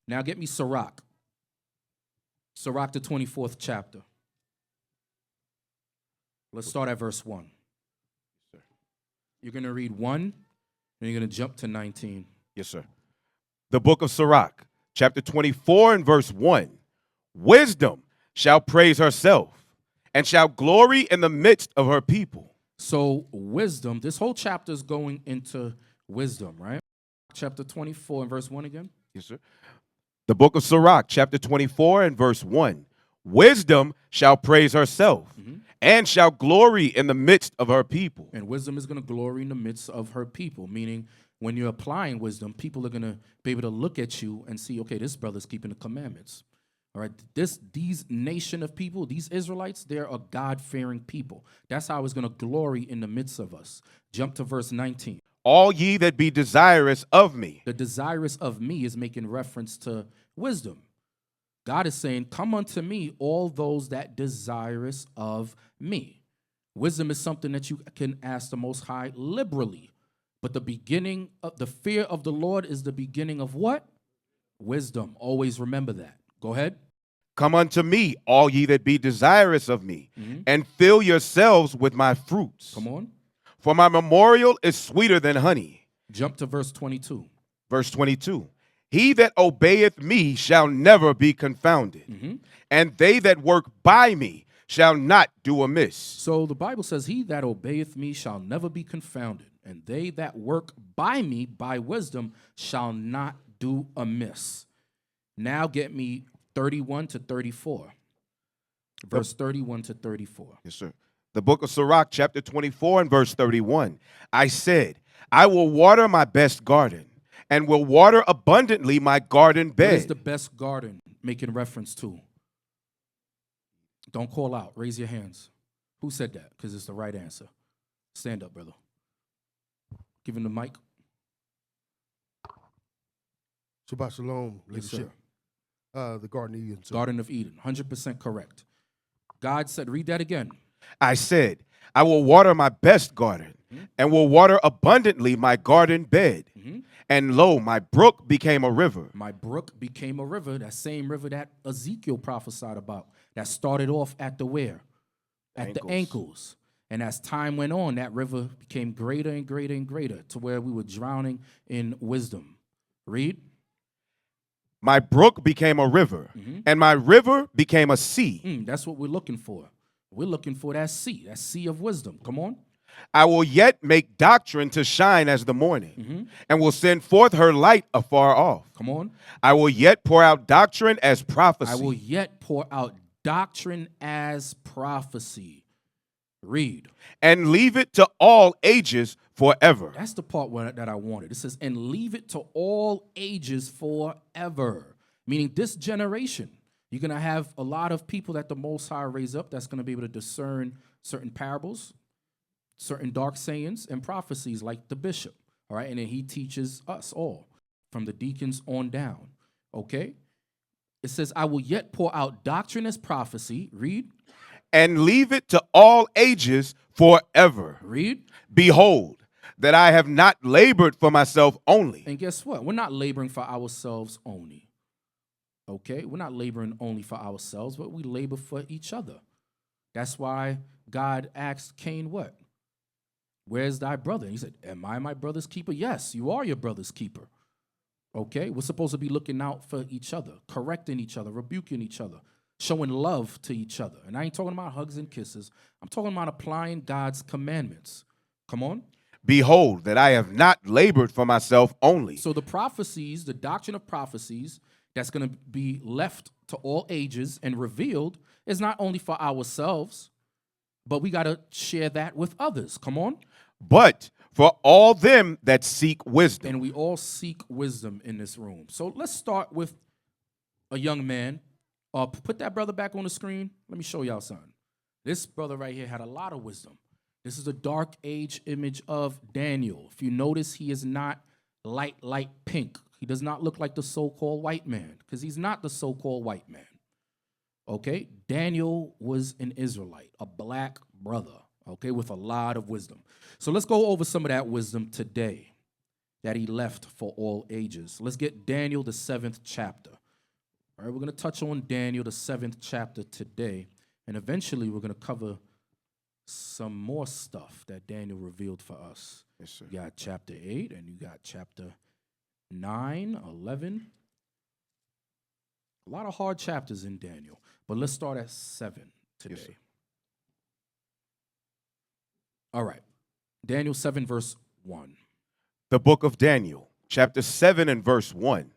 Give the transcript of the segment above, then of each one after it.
Now get me Sirach. Sirach, the 24th chapter. Let's start at verse 1. You're going to read 1, and you're going to jump to 19. Yes, sir. The book of Sirach, chapter 24 and verse 1. Wisdom shall praise herself and shall glory in the midst of her people. So wisdom, this whole chapter is going into wisdom, right? Chapter 24 and verse 1 again. Yes, sir. The book of Sirach, chapter 24 and verse 1. Wisdom shall praise herself and shall glory in the midst of her people. And wisdom is going to glory in the midst of her people, meaning when you're applying wisdom, people are going to be able to look at you and see, okay, this brother's keeping the commandments. All right, these nation of people, these Israelites, they're a God-fearing people. That's how it's going to glory in the midst of us. Jump to verse 19. All ye that be desirous of me. The desirous of me is making reference to wisdom. God is saying, come unto me, all those that desirous of me. Wisdom is something that you can ask the Most High liberally. But the beginning of the fear of the Lord is the beginning of what? Wisdom. Always remember that. Go ahead. Come unto me, all ye that be desirous of me, and fill yourselves with my fruits. Come on. For my memorial is sweeter than honey. Jump to verse 22. Verse 22. He that obeyeth me shall never be confounded, and they that work by me shall not do amiss. So the Bible says, he that obeyeth me shall never be confounded, and they that work by me by wisdom shall not do amiss. Now get me 31 to 34. Verse 31 to 34. Yes, sir. The book of Sirach, chapter 24 and verse 31. I said, I will water my best garden, and will water abundantly my garden bed. What is the best garden making reference to? Don't call out. Raise your hands. Who said that? Because it's the right answer. Stand up, brother. Give him the mic. Shabbat Shalom, Yes, leadership. The Garden of Eden. Sir. Garden of Eden. 100% correct. God said, read that again. I said, I will water my best garden, and will water abundantly my garden bed. And lo, my brook became a river. My brook became a river, that same river that Ezekiel prophesied about, that started off at the where? At the ankles. And as time went on, that river became greater and greater and greater to where we were drowning in wisdom. Read. My brook became a river, and my river became a sea. That's what we're looking for. We're looking for that sea of wisdom. Come on. I will yet make doctrine to shine as the morning, and will send forth her light afar off. Come on. I will yet pour out doctrine as prophecy. I will yet pour out doctrine as prophecy. Read. And leave it to all ages forever. That's the part that I wanted. It says, and leave it to all ages forever. Meaning this generation, you're going to have a lot of people that the Most High raise up that's going to be able to discern certain parables, certain dark sayings, and prophecies like the bishop. All right, and then he teaches us all from the deacons on down. Okay? It says, I will yet pour out doctrine as prophecy. Read. And leave it to all ages forever. Read. Behold, that I have not labored for myself only. And guess what? We're not laboring for ourselves only. Okay? We're not laboring only for ourselves, but we labor for each other. That's why God asked Cain what? Where's thy brother? And he said, am I my brother's keeper? Yes, you are your brother's keeper. Okay? We're supposed to be looking out for each other, correcting each other, rebuking each other, showing love to each other. And I ain't talking about hugs and kisses. I'm talking about applying God's commandments. Come on. Behold, that I have not labored for myself only. So the prophecies, the doctrine of prophecies that's going to be left to all ages and revealed is not only for ourselves, but we got to share that with others. Come on. But for all them that seek wisdom. And we all seek wisdom in this room. So let's start with a young man. Put that brother back on the screen. Let me show y'all something. This brother right here had a lot of wisdom. This is a dark age image of Daniel. If you notice, he is not light pink. He does not look like the so-called white man because he's not the so-called white man. Okay? Daniel was an Israelite, a black brother, okay, with a lot of wisdom. So let's go over some of that wisdom today that he left for all ages. Let's get Daniel, the 7th chapter. All right, we're going to touch on Daniel, the 7th chapter today, and eventually we're going to cover some more stuff that Daniel revealed for us. Yes, sir. You got chapter 8, and you got chapter 9, 11. A lot of hard chapters in Daniel, but let's start at 7 today. Yes, sir. All right, Daniel 7, verse 1. The book of Daniel, chapter 7 and verse 1.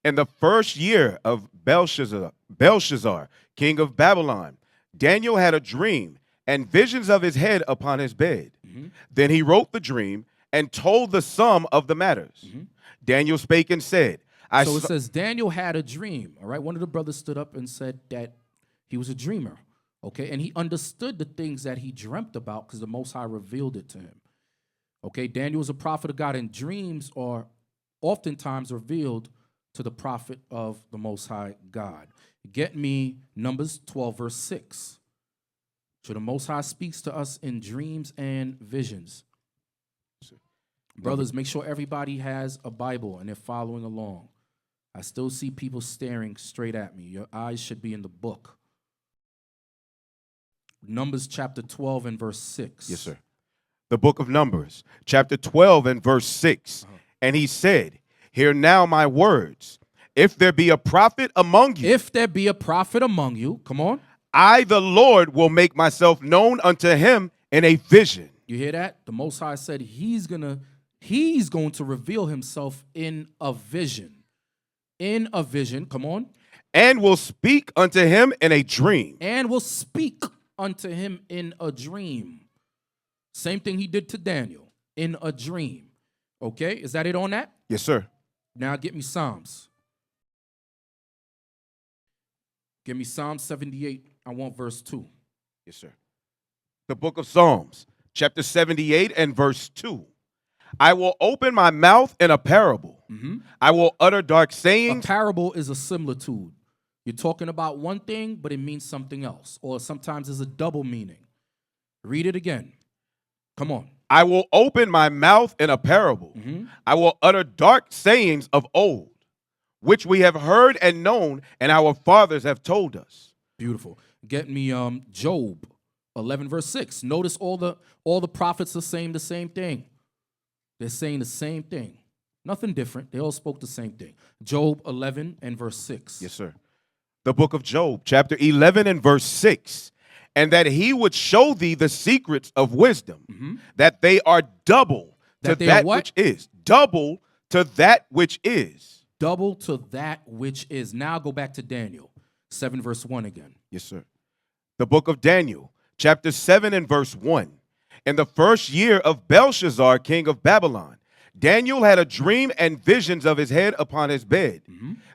In the first year of Belshazzar, king of Babylon, Daniel had a dream and visions of his head upon his bed. Mm-hmm. Then he wrote the dream and told the sum of the matters. Mm-hmm. Daniel spake and said, So it says Daniel had a dream, all right? One of the brothers stood up and said that he was a dreamer, okay? And he understood the things that he dreamt about because the Most High revealed it to him, okay? Daniel was a prophet of God, and dreams are oftentimes revealed to the prophet of the Most High God. Get me Numbers 12, verse 6. So the Most High speaks to us in dreams and visions. Brothers, make sure everybody has a Bible and they're following along. I still see people staring straight at me. Your eyes should be in the book. Numbers chapter 12 and verse 6. Yes, sir. The book of Numbers, chapter 12 and verse 6. And he said, hear now my words. If there be a prophet among you. If there be a prophet among you, come on. I, the Lord, will make myself known unto him in a vision. You hear that? The Most High said he's going to reveal himself in a vision. In a vision, come on. And will speak unto him in a dream. And will speak unto him in a dream. Same thing he did to Daniel, in a dream. Okay, is that it on that? Yes, sir. Now get me Psalms. Give me Psalm 78. I want verse 2. Yes, sir. The book of Psalms, chapter 78 and verse 2. I will open my mouth in a parable. Mm-hmm. I will utter dark A sayings. parable is a similitude. You're talking about one thing, but it means something else. Or sometimes there's a double meaning. Read it again. Come on. I will open my mouth in a parable. Mm-hmm. I will utter dark sayings of old, which we have heard and known, and our fathers have told us. Beautiful. Get me Job 11 verse 6. Notice all the prophets are saying the same thing. They're saying the same thing. Nothing different. They all spoke the same thing. Job 11 and verse 6. Yes, sir. The book of Job, chapter 11 and verse 6. And that he would show thee the secrets of wisdom, that they are double to that which is. Double to that which is. Double to that which is. Now go back to Daniel 7 verse 1 again. Yes, sir. The book of Daniel, chapter 7 and verse 1. In the first year of Belshazzar, king of Babylon, Daniel had a dream and visions of his head upon his bed.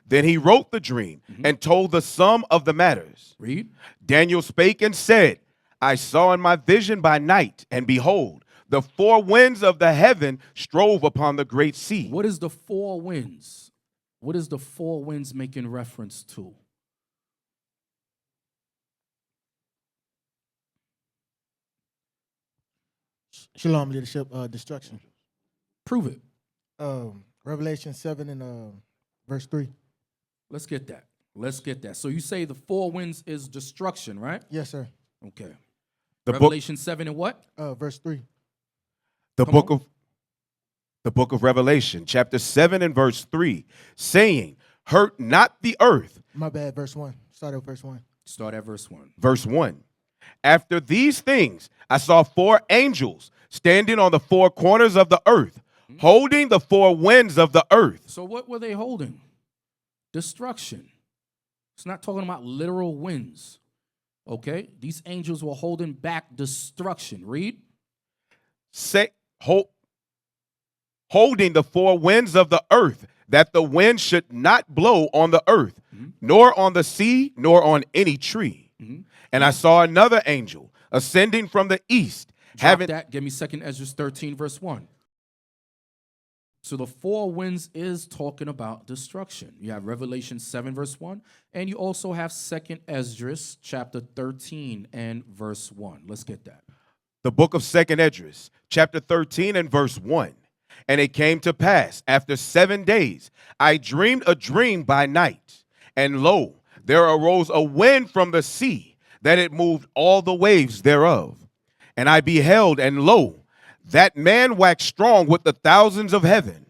Then he wrote the dream and told the sum of the matters. Read. Daniel spake and said, I saw in my vision by night, and behold, the four winds of the heaven strove upon the great sea. What is the four winds? What is the four winds making reference to? Shalom, leadership, destruction. Prove it. Revelation 7 and verse 3. Let's get that. Let's get that. So you say the four winds is destruction, right? Yes, sir. Okay. The Revelation 7 and what? Verse 3. The Come book on. of the book of Revelation, chapter 7 and verse 3, saying, hurt not the earth. My bad, verse 1. Start at verse 1. Start at verse 1. Verse 1. After these things, I saw four angels standing on the four corners of the earth, holding the four winds of the earth. So what were they holding? Destruction. It's not talking about literal winds. Okay? These angels were holding back destruction. Read. Holding the four winds of the earth, that the wind should not blow on the earth, nor on the sea, nor on any tree. And I saw another angel ascending from the east. Drop that. Give me 2 Ezra 13, verse 1. So the four winds is talking about destruction. You have Revelation 7, verse 1, and you also have 2 Ezra chapter 13 and verse 1. Let's get that. The book of 2 Esdras, chapter 13 and verse 1. And it came to pass, after 7 days, I dreamed a dream by night, and lo, there arose a wind from the sea, that it moved all the waves thereof. And I beheld, and lo, that man waxed strong with the thousands of heaven.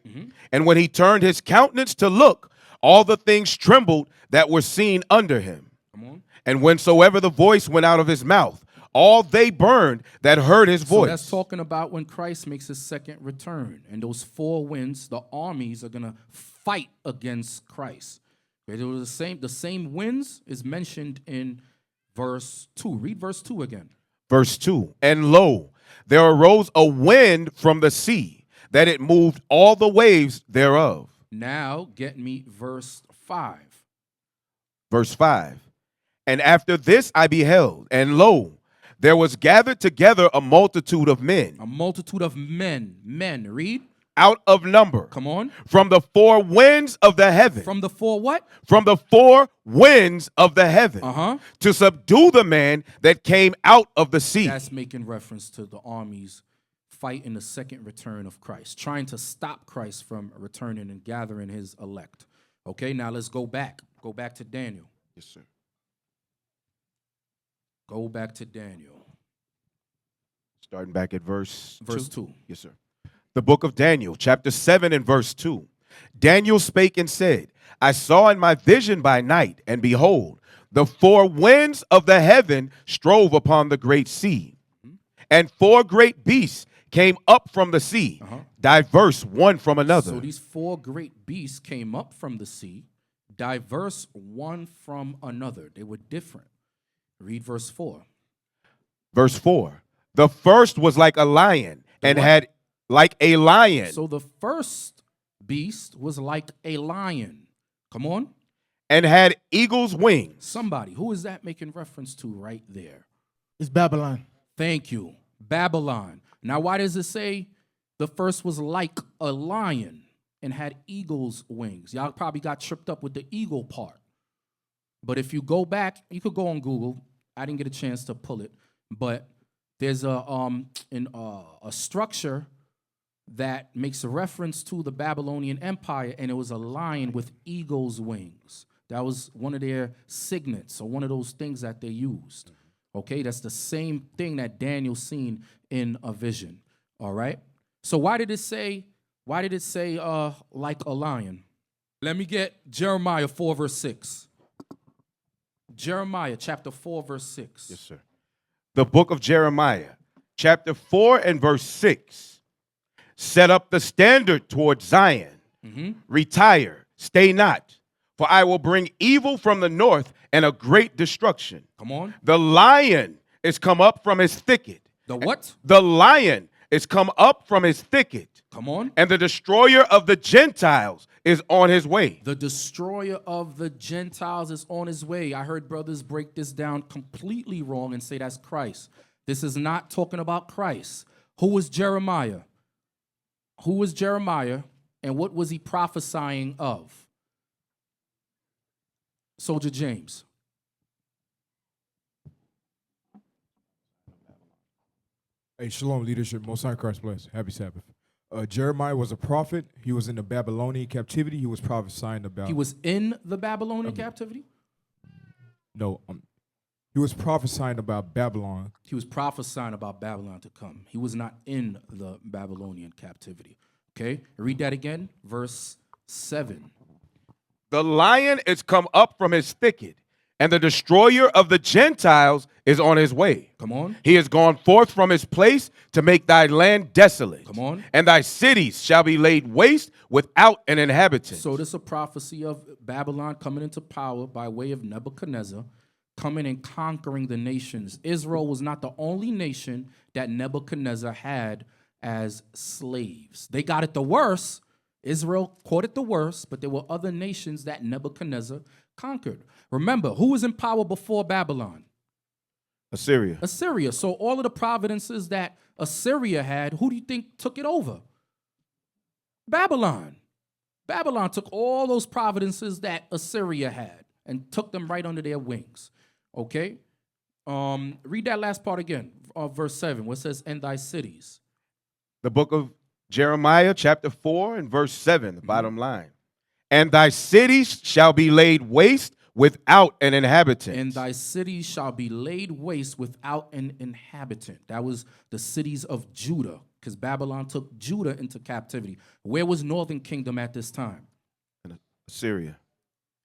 And when he turned his countenance to look, all the things trembled that were seen under him. Come on. And whensoever the voice went out of his mouth, all they burned that heard his So voice. that's talking about when Christ makes his second return. And those four winds, the armies are going to fight against Christ. It was the same winds is mentioned in verse 2. Read verse 2 again. Verse 2, and lo, there arose a wind from the sea, that it moved all the waves thereof. Now get me verse 5. Verse 5, and after this I beheld, and lo, there was gathered together a multitude of men. A multitude of men. Men, read. Out of number. Come on. From the four winds of the heaven. From the four what? From the four winds of the heaven. Uh-huh. To subdue the man that came out of the sea. That's making reference to the armies fighting the second return of Christ, trying to stop Christ from returning and gathering his elect. Okay, now let's go back. Go back to Daniel. Yes, sir. Go back to Daniel. Starting back at verse 2. Yes, sir. The book of Daniel, chapter 7 and verse 2. Daniel spake and said, I saw in my vision by night, and behold, the four winds of the heaven strove upon the great sea. And four great beasts came up from the sea, diverse one from another. So these four great beasts came up from the sea, diverse one from another. They were different. Read verse 4. Verse 4. The first was like a lion, and what? had like a lion. So the first beast was like a lion. Come on. And had eagle's wings. Somebody. Who is that making reference to right there? It's Babylon. Thank you. Babylon. Now, why does it say the first was like a lion and had eagle's wings? Y'all probably got tripped up with the eagle part. But if you go back, you could go on Google. I didn't get a chance to pull it, but there's a structure that makes a reference to the Babylonian Empire, and it was a lion with eagle's wings. That was one of their signets, or one of those things that they used. Okay, that's the same thing that Daniel seen in a vision. All right. So why did it say like a lion? Let me get Jeremiah 4 verse 6. Jeremiah chapter 4 verse 6. Yes, sir. The book of Jeremiah, chapter 4 and verse 6. Set up the standard toward Zion. Retire, stay not, for I will bring evil from the north and a great destruction. Come on. The lion is come up from his thicket. The what? The lion is come up from his thicket. Come on. And the destroyer of the Gentiles is on his way. The destroyer of the Gentiles is on his way. I heard brothers break this down completely wrong and say that's Christ. This is not talking about Christ. Who was Jeremiah? Who was Jeremiah, and what was he prophesying of? Soldier James. Hey, shalom, leadership. Most High Christ bless. Happy Sabbath. Jeremiah was a prophet. He was in the Babylonian captivity. He was prophesying about. He was in the Babylonian captivity? No, he was prophesying about Babylon. He was prophesying about Babylon to come. He was not in the Babylonian captivity. Okay, read that again. Verse 7. The lion is come up from his thicket, and the destroyer of the Gentiles is on his way. Come on. He is gone forth from his place to make thy land desolate. Come on. And thy cities shall be laid waste without an inhabitant. So this is a prophecy of Babylon coming into power by way of Nebuchadnezzar, coming and conquering the nations. Israel was not the only nation that Nebuchadnezzar had as slaves. They got it the worst. Israel caught it the worst, but there were other nations that Nebuchadnezzar conquered. Remember, who was in power before Babylon? Assyria. Assyria. So all of the providences that Assyria had, who do you think took it over? Babylon. Babylon took all those providences that Assyria had and took them right under their wings. Okay? Read that last part again, verse 7, where it says, and thy cities. The book of Jeremiah, chapter 4 and verse 7, the bottom line. And thy cities shall be laid waste without an inhabitant. And thy cities shall be laid waste without an inhabitant. That was the cities of Judah, because Babylon took Judah into captivity. Where was Northern Kingdom at this time? Assyria.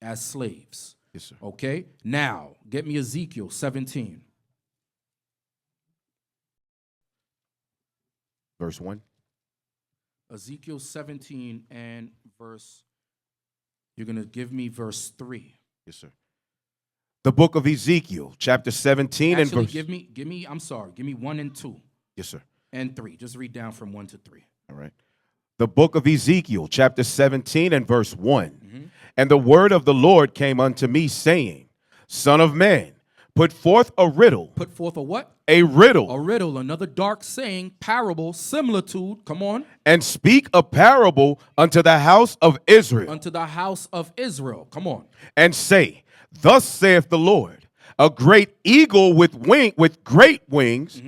As slaves. Yes, sir. Okay, now get me Ezekiel 17. Verse 1. Ezekiel 17 and verse, you're going to give me verse 3. Yes, sir. The book of Ezekiel, chapter 17 Actually, and verse. give me 1 and 2 Yes, sir. and 3. Just read down from 1 to 3. All right. The book of Ezekiel, chapter 17 and verse 1. Mm-hmm. And the word of the Lord came unto me, saying, Son of man, put forth a riddle. Put forth a what? A riddle. A riddle, another dark saying, parable, similitude, come on, And speak a parable unto the house of Israel. unto the house of Israel. Come on. And say, Thus saith the Lord, a great eagle with great wings,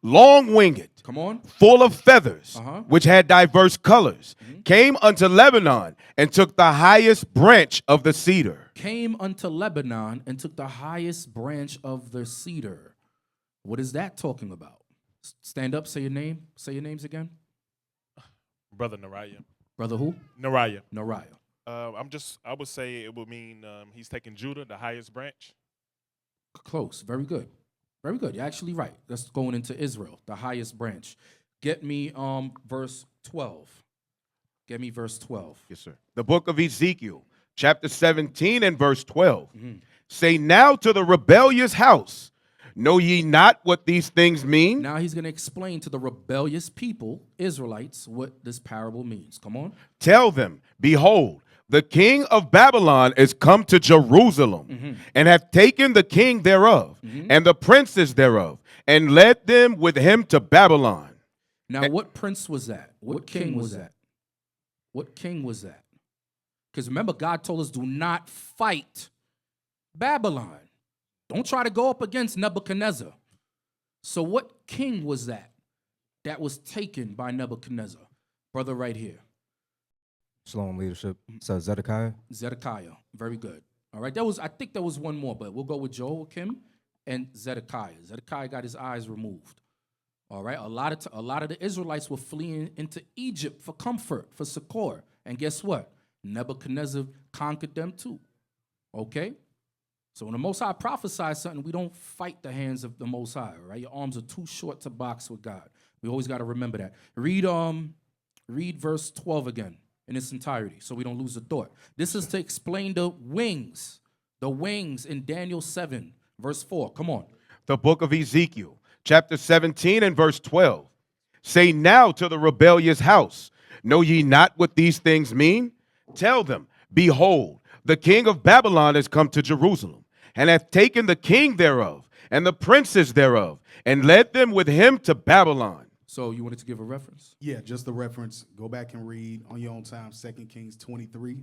long-winged, Come on. full of feathers, Uh-huh. which had diverse colors, came unto Lebanon and took the highest branch of the cedar. Came unto Lebanon and took the highest branch of the cedar. What is that talking about? Stand up, say your name. Say your names again. Brother Nariah. Brother who? Nariah. Nariah. I would say it would mean he's taking Judah, the highest branch. Close. Very good. Very good. You're actually right. That's going into Israel, the highest branch. Get me verse 12. Get me verse 12. Yes, sir. The book of Ezekiel, chapter 17 and verse 12. Say now to the rebellious house, know ye not what these things mean? Now he's going to explain to the rebellious people, Israelites, what this parable means. Come on. Tell them, behold, the king of Babylon is come to Jerusalem, and hath taken the king thereof, and the princes thereof, and led them with him to Babylon. Now, what prince was that? What king was that? What king was that? Because remember, God told us, do not fight Babylon. Don't try to go up against Nebuchadnezzar. So what king was that was taken by Nebuchadnezzar? Brother right here. Shalom leadership. So Zedekiah. Zedekiah. Very good. All right. I think there was one more, but we'll go with Jehoiakim and Zedekiah. Zedekiah got his eyes removed. All right. A lot of the Israelites were fleeing into Egypt for comfort, for succor. And guess what? Nebuchadnezzar conquered them too. Okay? So when the Most High prophesies something, we don't fight the hands of the Most High, right? Your arms are too short to box with God. We always got to remember that. Read verse 12 again in its entirety so we don't lose the thought. This is to explain the wings in Daniel 7, verse 4. Come on. The book of Ezekiel, chapter 17 and verse 12. Say now to the rebellious house, know ye not what these things mean? Tell them, behold, the king of Babylon is come to Jerusalem, and hath taken the king thereof, and the princes thereof, and led them with him to Babylon. So you wanted to give a reference? Yeah, just the reference. Go back and read on your own time 2 Kings 23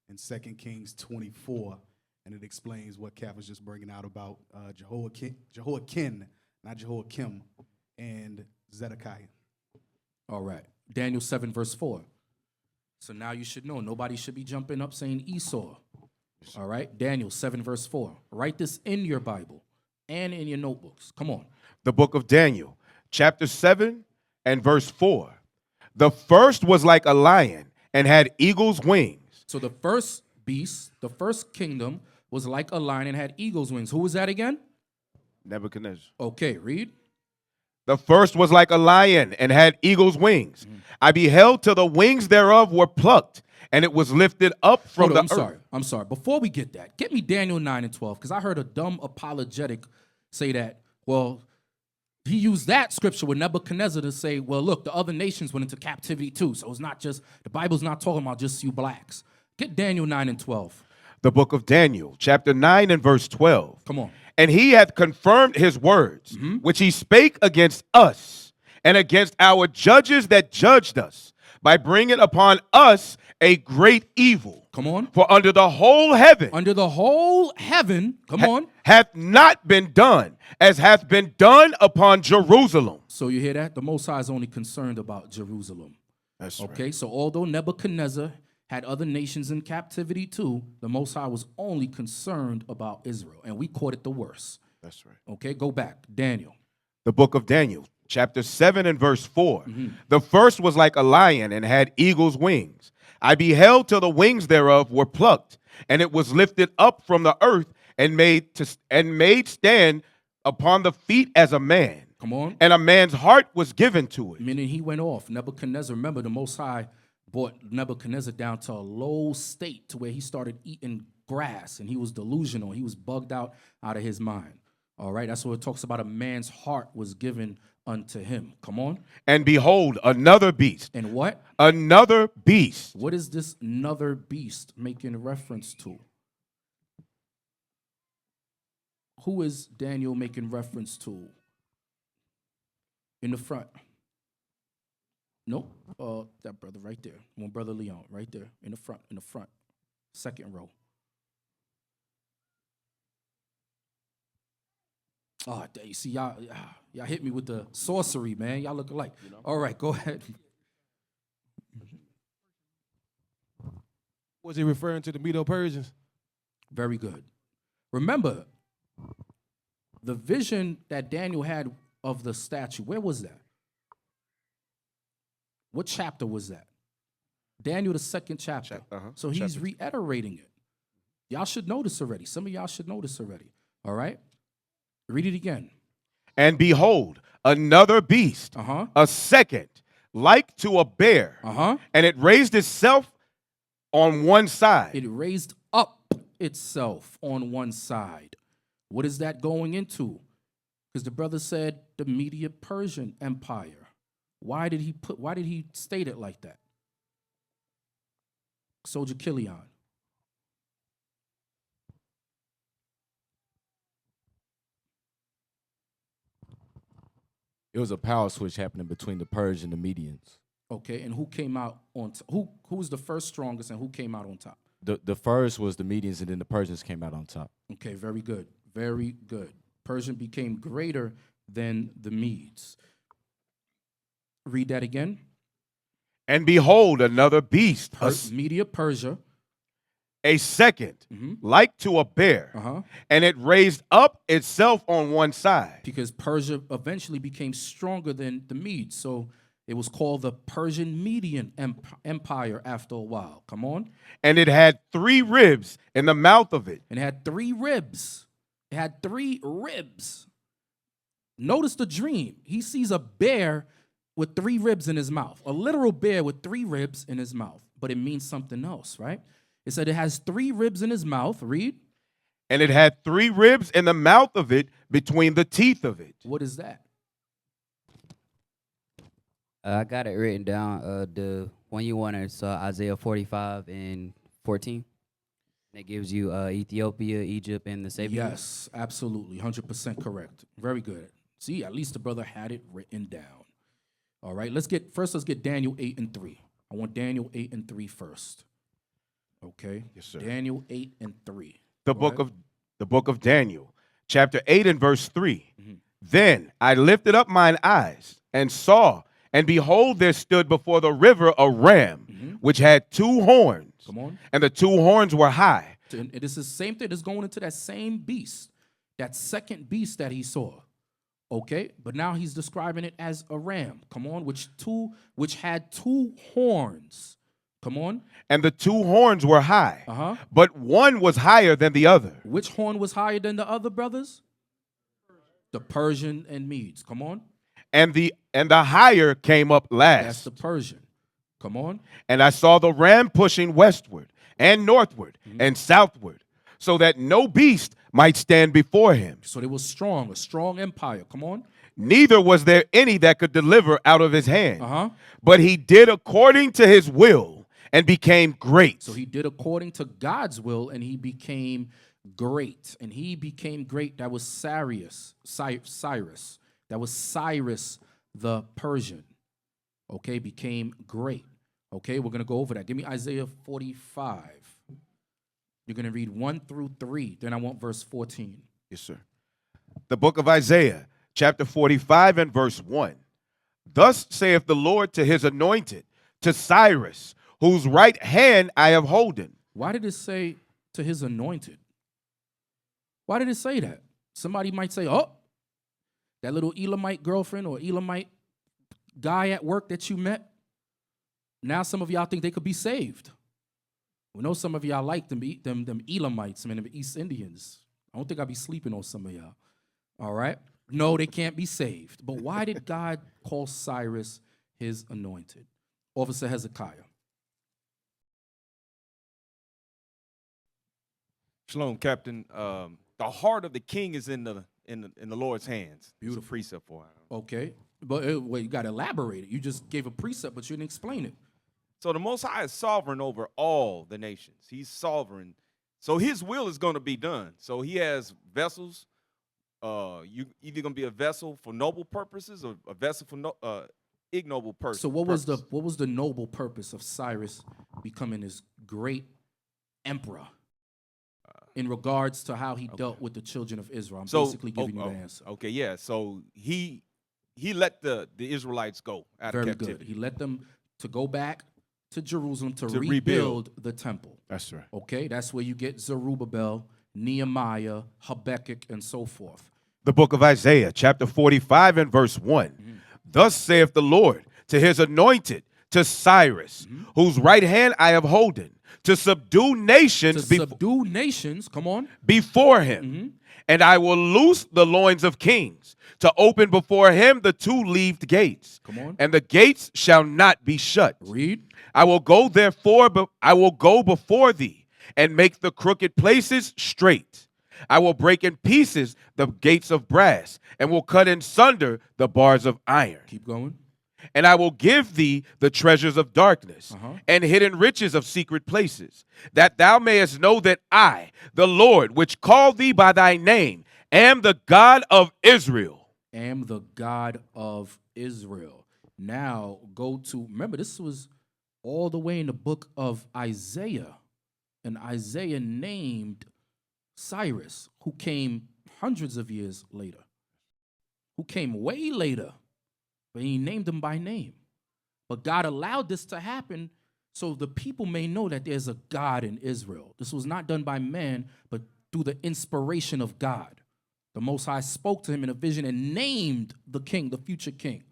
and 2 Kings 24, and it explains what Cap was just bringing out about Jehoiakim, not Jehoiakim, and Zedekiah. All right. Daniel 7, verse 4. So now you should know. Nobody should be jumping up saying Esau. All right. Daniel 7, verse 4. Write this in your Bible and in your notebooks. Come on. The book of Daniel, chapter 7 and verse 4. The first was like a lion and had eagle's wings. So the first beast, the first kingdom, was like a lion and had eagle's wings. Who was that again? Nebuchadnezzar. Okay, read. The first was like a lion and had eagle's wings. I beheld till the wings thereof were plucked, and it was lifted up from Hold on, the earth. I'm sorry. Before we get that, get me Daniel 9 and 12, because I heard a dumb apologetic say that, well, he used that scripture with Nebuchadnezzar to say, well, look, the other nations went into captivity too. So it's not just, the Bible's not talking about just you blacks. Get Daniel 9 and 12. The book of Daniel, chapter 9 and verse 12. Come on. And he hath confirmed his words, which he spake against us and against our judges that judged us, by bringing upon us a great evil. Come on. For under the whole heaven, Under the whole heaven, come on. hath not been done as hath been done upon Jerusalem. So you hear that? The Most High is only concerned about Jerusalem. That's Okay, so although Nebuchadnezzar had other nations in captivity too. The Most High was only concerned about Israel, and we caught it the worst. That's right. Okay, go back. Daniel. The book of Daniel, chapter 7 and verse 4. The first was like a lion and had eagle's wings. I beheld till the wings thereof were plucked, and it was lifted up from the earth and made stand upon the feet as a man. Come on. And a man's heart was given to it. Meaning he went off. Nebuchadnezzar, remember, the Most High brought Nebuchadnezzar down to a low state to where he started eating grass and he was delusional. He was bugged out of his mind. All right, that's what it talks about. A man's heart was given unto him. Come on. And behold, another beast. And what? Another beast. What is this another beast making reference to? Who is Daniel making reference to? In the front. Nope. That brother right there. One brother Leon right there. In the front. Second row. Oh, you see, y'all hit me with the sorcery, man. Y'all look alike. All right, go ahead. Was he referring to the Medo-Persians? Very good. Remember, the vision that Daniel had of the statue, where was that? What chapter was that? Daniel, the second chapter. So he's reiterating it. Y'all should know this already. Some of y'all should know this already. All right? Read it again. And behold, another beast, a second, like to a bear, and it raised itself on one side. It raised up itself on one side. What is that going into? Because the brother said the Medo-Persian Empire. Why did he state it like that? Soldier Killian. It was a power switch happening between the Persians and the Medians. Okay, and who came out on top? Who was the first strongest and who came out on top? The first was the Medians, and then the Persians came out on top. Okay, very good. Very good. Persian became greater than the Medes. Read that again. And behold, another beast, Medo-Persia, a second, like to a bear, and it raised up itself on one side. because Persia eventually became stronger than the Medes. So it was called the Persian Median Empire after a while. Come on. And it had 3 ribs in the mouth of it. And it had 3 ribs. It had 3 ribs. Notice the dream. He sees a bear with 3 ribs in his mouth, a literal bear with 3 ribs in his mouth, but it means something else, right? It said it has 3 ribs in his mouth. Read. And it had 3 ribs in the mouth of it between the teeth of it. What is that? I got it written down. The one you wanted, so Isaiah 45 and 14. That gives you Ethiopia, Egypt, and the Savior. Yes, absolutely. 100% correct. Very good. See, at least the brother had it written down. All right, let's get Daniel 8 and 3. I want Daniel 8 and 3 first. Okay? Yes, sir. Daniel 8 and 3. The book of Daniel, chapter 8 and verse 3. Then I lifted up mine eyes and saw, and behold, there stood before the river a ram, which had 2 horns. Come on. And the 2 horns were high. And it is the same thing that's going into that same beast, that second beast that he saw. Okay, but now he's describing it as a ram. Come on, which had 2 horns. Come on. And the 2 horns were high, but one was higher than the other. Which horn was higher than the other, brothers? The Persian and Medes. Come on. And the higher came up last. That's the Persian. Come on. And I saw the ram pushing westward and northward and southward, so that no beast might stand before him. So they were strong, a strong empire. Come on. Neither was there any that could deliver out of his hand. But he did according to his will and became great. So he did according to God's will, and he became great. And he became great. That was Cyrus. That was Cyrus the Persian. Okay, became great. Okay, we're going to go over that. Give me Isaiah 45. You're going to read 1 through 3. Then I want verse 14. Yes, sir. The book of Isaiah, chapter 45 and verse 1. Thus saith the Lord to his anointed, to Cyrus, whose right hand I have holden. Why did it say to his anointed? Why did it say that? Somebody might say, oh, that little Elamite girlfriend or Elamite guy at work that you met, now some of y'all think they could be saved. We know some of y'all like them Elamites, man, them East Indians. I don't think I'll be sleeping on some of y'all. All right? No, they can't be saved. But why did God call Cyrus his anointed? Officer Hezekiah. Shalom, Captain. The heart of the king is in the Lord's hands. Beautiful precept for it. Okay, but you got to elaborate it. You just gave a precept, but you didn't explain it. So the Most High is sovereign over all the nations. He's sovereign. So his will is going to be done. So he has vessels. You either going to be a vessel for noble purposes or a vessel for ignoble purposes. So what was the noble purpose of Cyrus becoming this great emperor in regards to how he dealt with the children of Israel? I'm basically giving you the answer. Okay, yeah. So he let the Israelites go out of captivity. Very good. He let them to go back to Jerusalem to rebuild the temple. That's right. Okay, that's where you get Zerubbabel, Nehemiah, Habakkuk, and so forth. The book of Isaiah, chapter 45 and verse 1. Thus saith the Lord to his anointed, to Cyrus, whose right hand I have holden, to subdue nations, Come on. before him. And I will loose the loins of kings, to open before him the two-leaved gates. Come on. And the gates shall not be shut. Read. I will go before thee, and make the crooked places straight. I will break in pieces the gates of brass, and will cut in sunder the bars of iron. Keep going. And I will give thee the treasures of darkness, and hidden riches of secret places, that thou mayest know that I, the Lord, which called thee by thy name, am the God of Israel. Am the God of Israel. Now go to, remember, this was all the way in the book of Isaiah. And Isaiah named Cyrus, who came hundreds of years later, who came way later, but he named him by name. But God allowed this to happen so the people may know that there's a God in Israel. This was not done by man, but through the inspiration of God. The Most High spoke to him in a vision and named the king, the future king.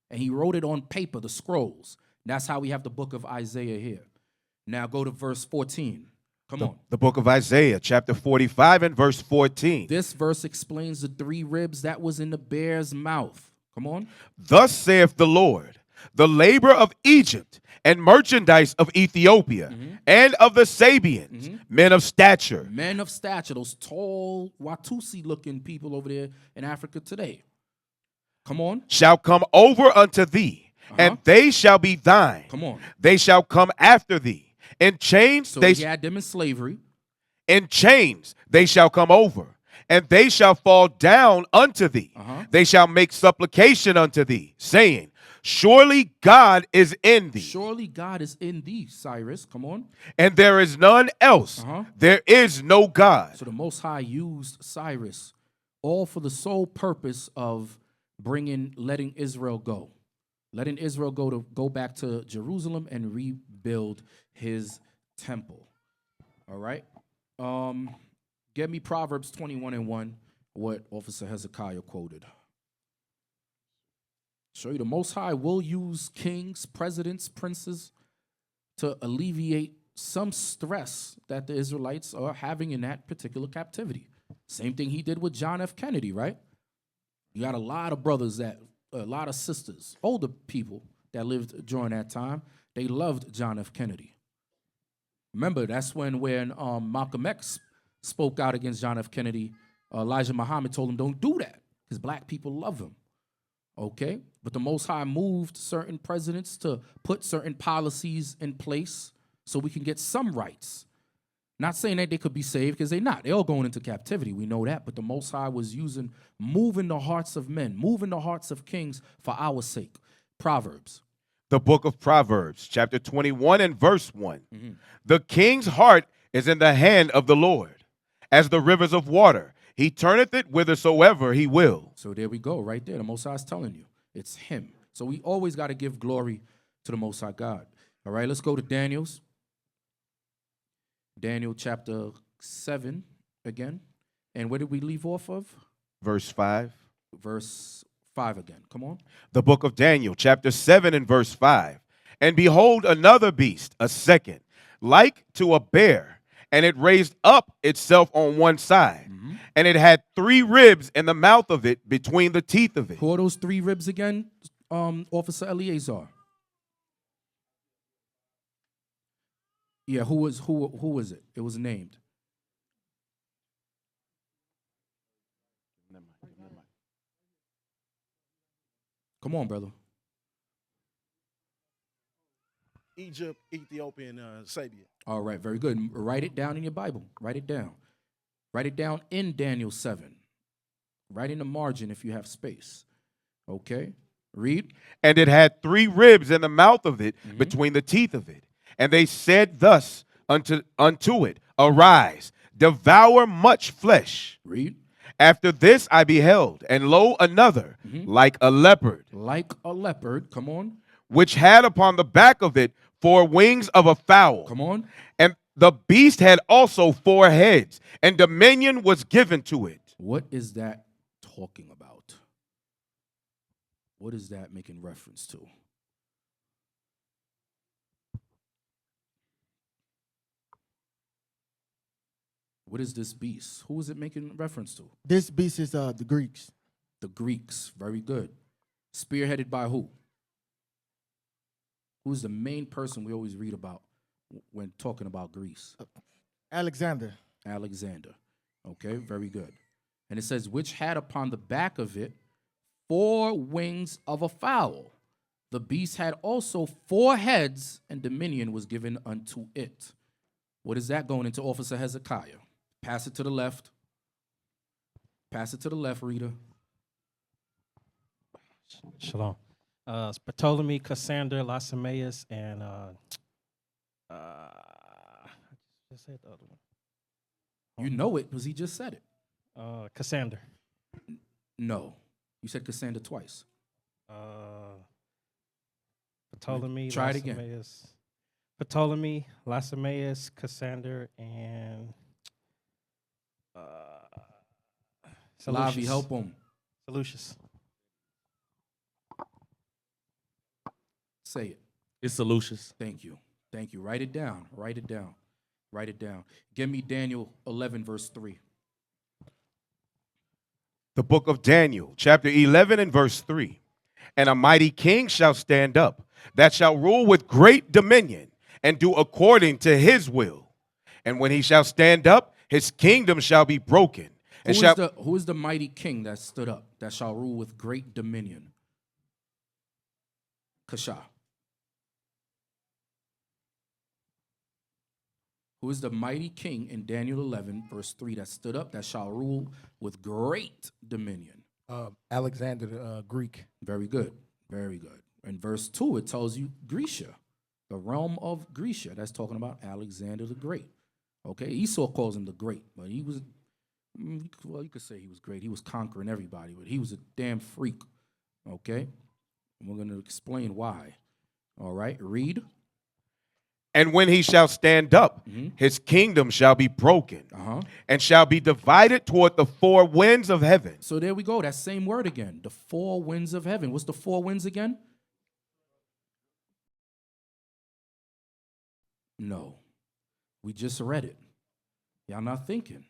And he wrote it on paper, the scrolls. That's how we have the book of Isaiah here. Now go to verse 14. Come on. The book of Isaiah, chapter 45 and verse 14. This verse explains the 3 ribs that was in the bear's mouth. Come on. Thus saith the Lord, the labor of Egypt and merchandise of Ethiopia and of the Sabians, men of stature. Men of stature, those tall, Watusi-looking people over there in Africa today. Come on. Shall come over unto thee, and they shall be thine. Come on. They shall come after thee. In chains, So he had them in slavery. In chains they shall come over, and they shall fall down unto thee. They shall make supplication unto thee, saying, surely God is in thee. Surely God is in thee, Cyrus. Come on. And there is none else. There is no God. So the Most High used Cyrus all for the sole purpose of letting Israel go. Letting Israel go back to Jerusalem and rebuild his temple. All right. Get me Proverbs 21 and 1, what Officer Hezekiah quoted. Show you the Most High will use kings, presidents, princes to alleviate some stress that the Israelites are having in that particular captivity. Same thing he did with John F. Kennedy, right? You got a lot of brothers a lot of sisters, older people that lived during that time. They loved John F. Kennedy. Remember, that's when Malcolm X spoke out against John F. Kennedy. Elijah Muhammad told him, don't do that, because black people love him. Okay? But the Most High moved certain presidents to put certain policies in place so we can get some rights. Not saying that they could be saved, because they're not. They're all going into captivity. We know that. But the Most High was moving the hearts of men, moving the hearts of kings for our sake. Proverbs. The book of Proverbs, chapter 21 and verse 1. The king's heart is in the hand of the Lord, as the rivers of water. He turneth it whithersoever he will. So there we go, right there. The Most High is telling you. It's him. So we always got to give glory to the Most High God. All right, let's go to Daniel's. Daniel chapter 7 again. And where did we leave off of? Verse 5. Verse 5 again. Come on. The book of Daniel, chapter 7 and verse 5. And behold, another beast, a second, like to a bear, and it raised up itself on one side, and it had 3 ribs in the mouth of it, between the teeth of it. Who are those 3 ribs again, Officer Eleazar? Yeah, who was it? It was named. Come on, brother. Egypt, Ethiopia, and Sabia. All right, very good. Write it down in your Bible. Write it down. Write it down in Daniel 7. Write in the margin if you have space. Okay? Read. And it had 3 ribs in the mouth of it, between the teeth of it. And they said thus unto it, Arise, devour much flesh. Read. After this I beheld, and lo, another, like a leopard. Like a leopard. Come on. Which had upon the back of it 4 wings of a fowl. Come on. And the beast had also 4 heads, and dominion was given to it. What is that talking about? What is that making reference to? What is this beast? Who is it making reference to? This beast is the Greeks. The Greeks. Very good. Spearheaded by who? Who's the main person we always read about when talking about Greece? Alexander. Alexander. Okay, very good. And it says, which had upon the back of it 4 wings of a fowl. The beast had also 4 heads, and dominion was given unto it. What is that going into, Officer Hezekiah? Pass it to the left. Pass it to the left, reader. Shalom. It's Ptolemy, Cassander, Lasameus, and I just said the other one. You know it because he just said it. Cassander. No. You said Cassander twice. Ptolemy, Try it again. Ptolemy, Lasameus, Cassander, and Lavi, help him. Seleucus. Say it. It's Seleucus. Thank you. Thank you. Write it down. Write it down. Write it down. Give me Daniel 11, verse 3. The book of Daniel, chapter 11 and verse 3. And a mighty king shall stand up, that shall rule with great dominion, and do according to his will. And when he shall stand up, his kingdom shall be broken. And Who is the mighty king that stood up, that shall rule with great dominion? Kasha. Who is the mighty king in Daniel 11, verse 3, that stood up, that shall rule with great dominion? Alexander the Greek. Very good. Very good. In verse 2, it tells you Grecia, the realm of Grecia. That's talking about Alexander the Great. Okay, Esau calls him the Great, but he was, well, you could say he was great. He was conquering everybody, but he was a damn freak. Okay, and we're going to explain why. All right, read. And when he shall stand up, his kingdom shall be broken, and shall be divided toward the 4 winds of heaven. So there we go. That same word again. The 4 winds of heaven. What's the 4 winds again? No. We just read it. Y'all not thinking.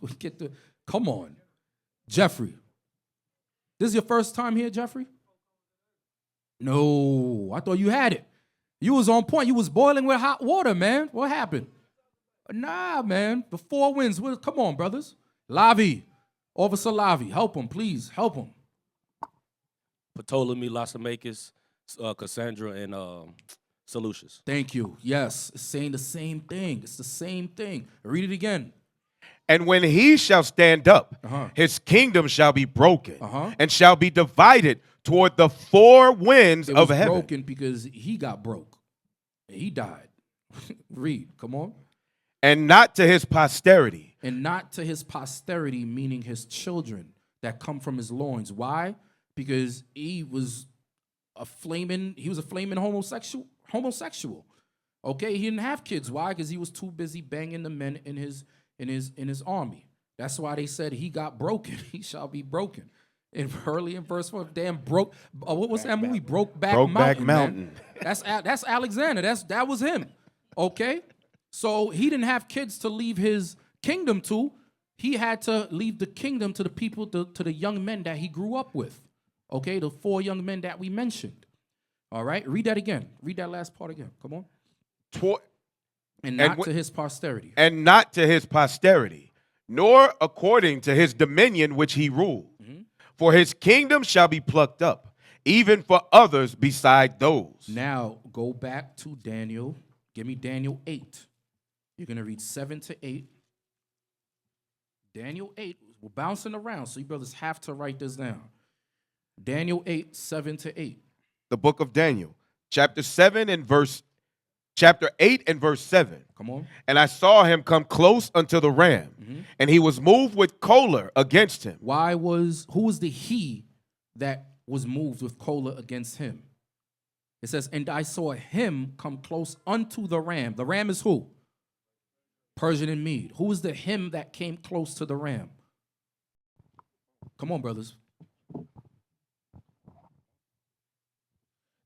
We get the. Come on. Jeffrey. This is your first time here, Jeffrey? No. I thought you had it. You was on point. You was boiling with hot water, man. What happened? Nah, man. The 4 winds. Come on, brothers. Lavi. Officer Lavi. Help him, please. Help him. Ptolemy, Lasamakis, Cassandra, and Seleucus. Thank you. Yes. It's saying the same thing. It's the same thing. Read it again. And when he shall stand up, his kingdom shall be broken, and shall be divided toward the 4 winds of heaven. Broken because he got broke. He died. Read. Come on. And not to his posterity. And not to his posterity, meaning his children that come from his loins. Why? Because he was a flaming homosexual. homosexual. Okay, he didn't have kids. Why? Because he was too busy banging the men in his army. That's why they said he got broken. He shall be broken. Early in verse 4, damn broke. What was that movie? Brokeback Mountain. Man. That's Alexander. That was him. Okay, so he didn't have kids to leave his kingdom to. He had to leave the kingdom to the people, to the young men that he grew up with. Okay, the 4 young men that we mentioned. All right, read that again. Read that last part again. Come on. And not to his posterity. And not to his posterity, nor according to his dominion which he ruled. For his kingdom shall be plucked up, even for others beside those. Now, go back to Daniel. Give me Daniel 8. You're going to read 7 to 8. Daniel 8. We're bouncing around, so you brothers have to write this down. Daniel 8, 7 to 8. The book of Daniel, chapter 8 and verse 7. Come on. And I saw him come close unto the ram, and he was moved with choler against him. Who was the he that was moved with choler against him? It says, and I saw him come close unto the ram. The ram is who? Persian and Mede. Who is the him that came close to the ram? Come on, brothers.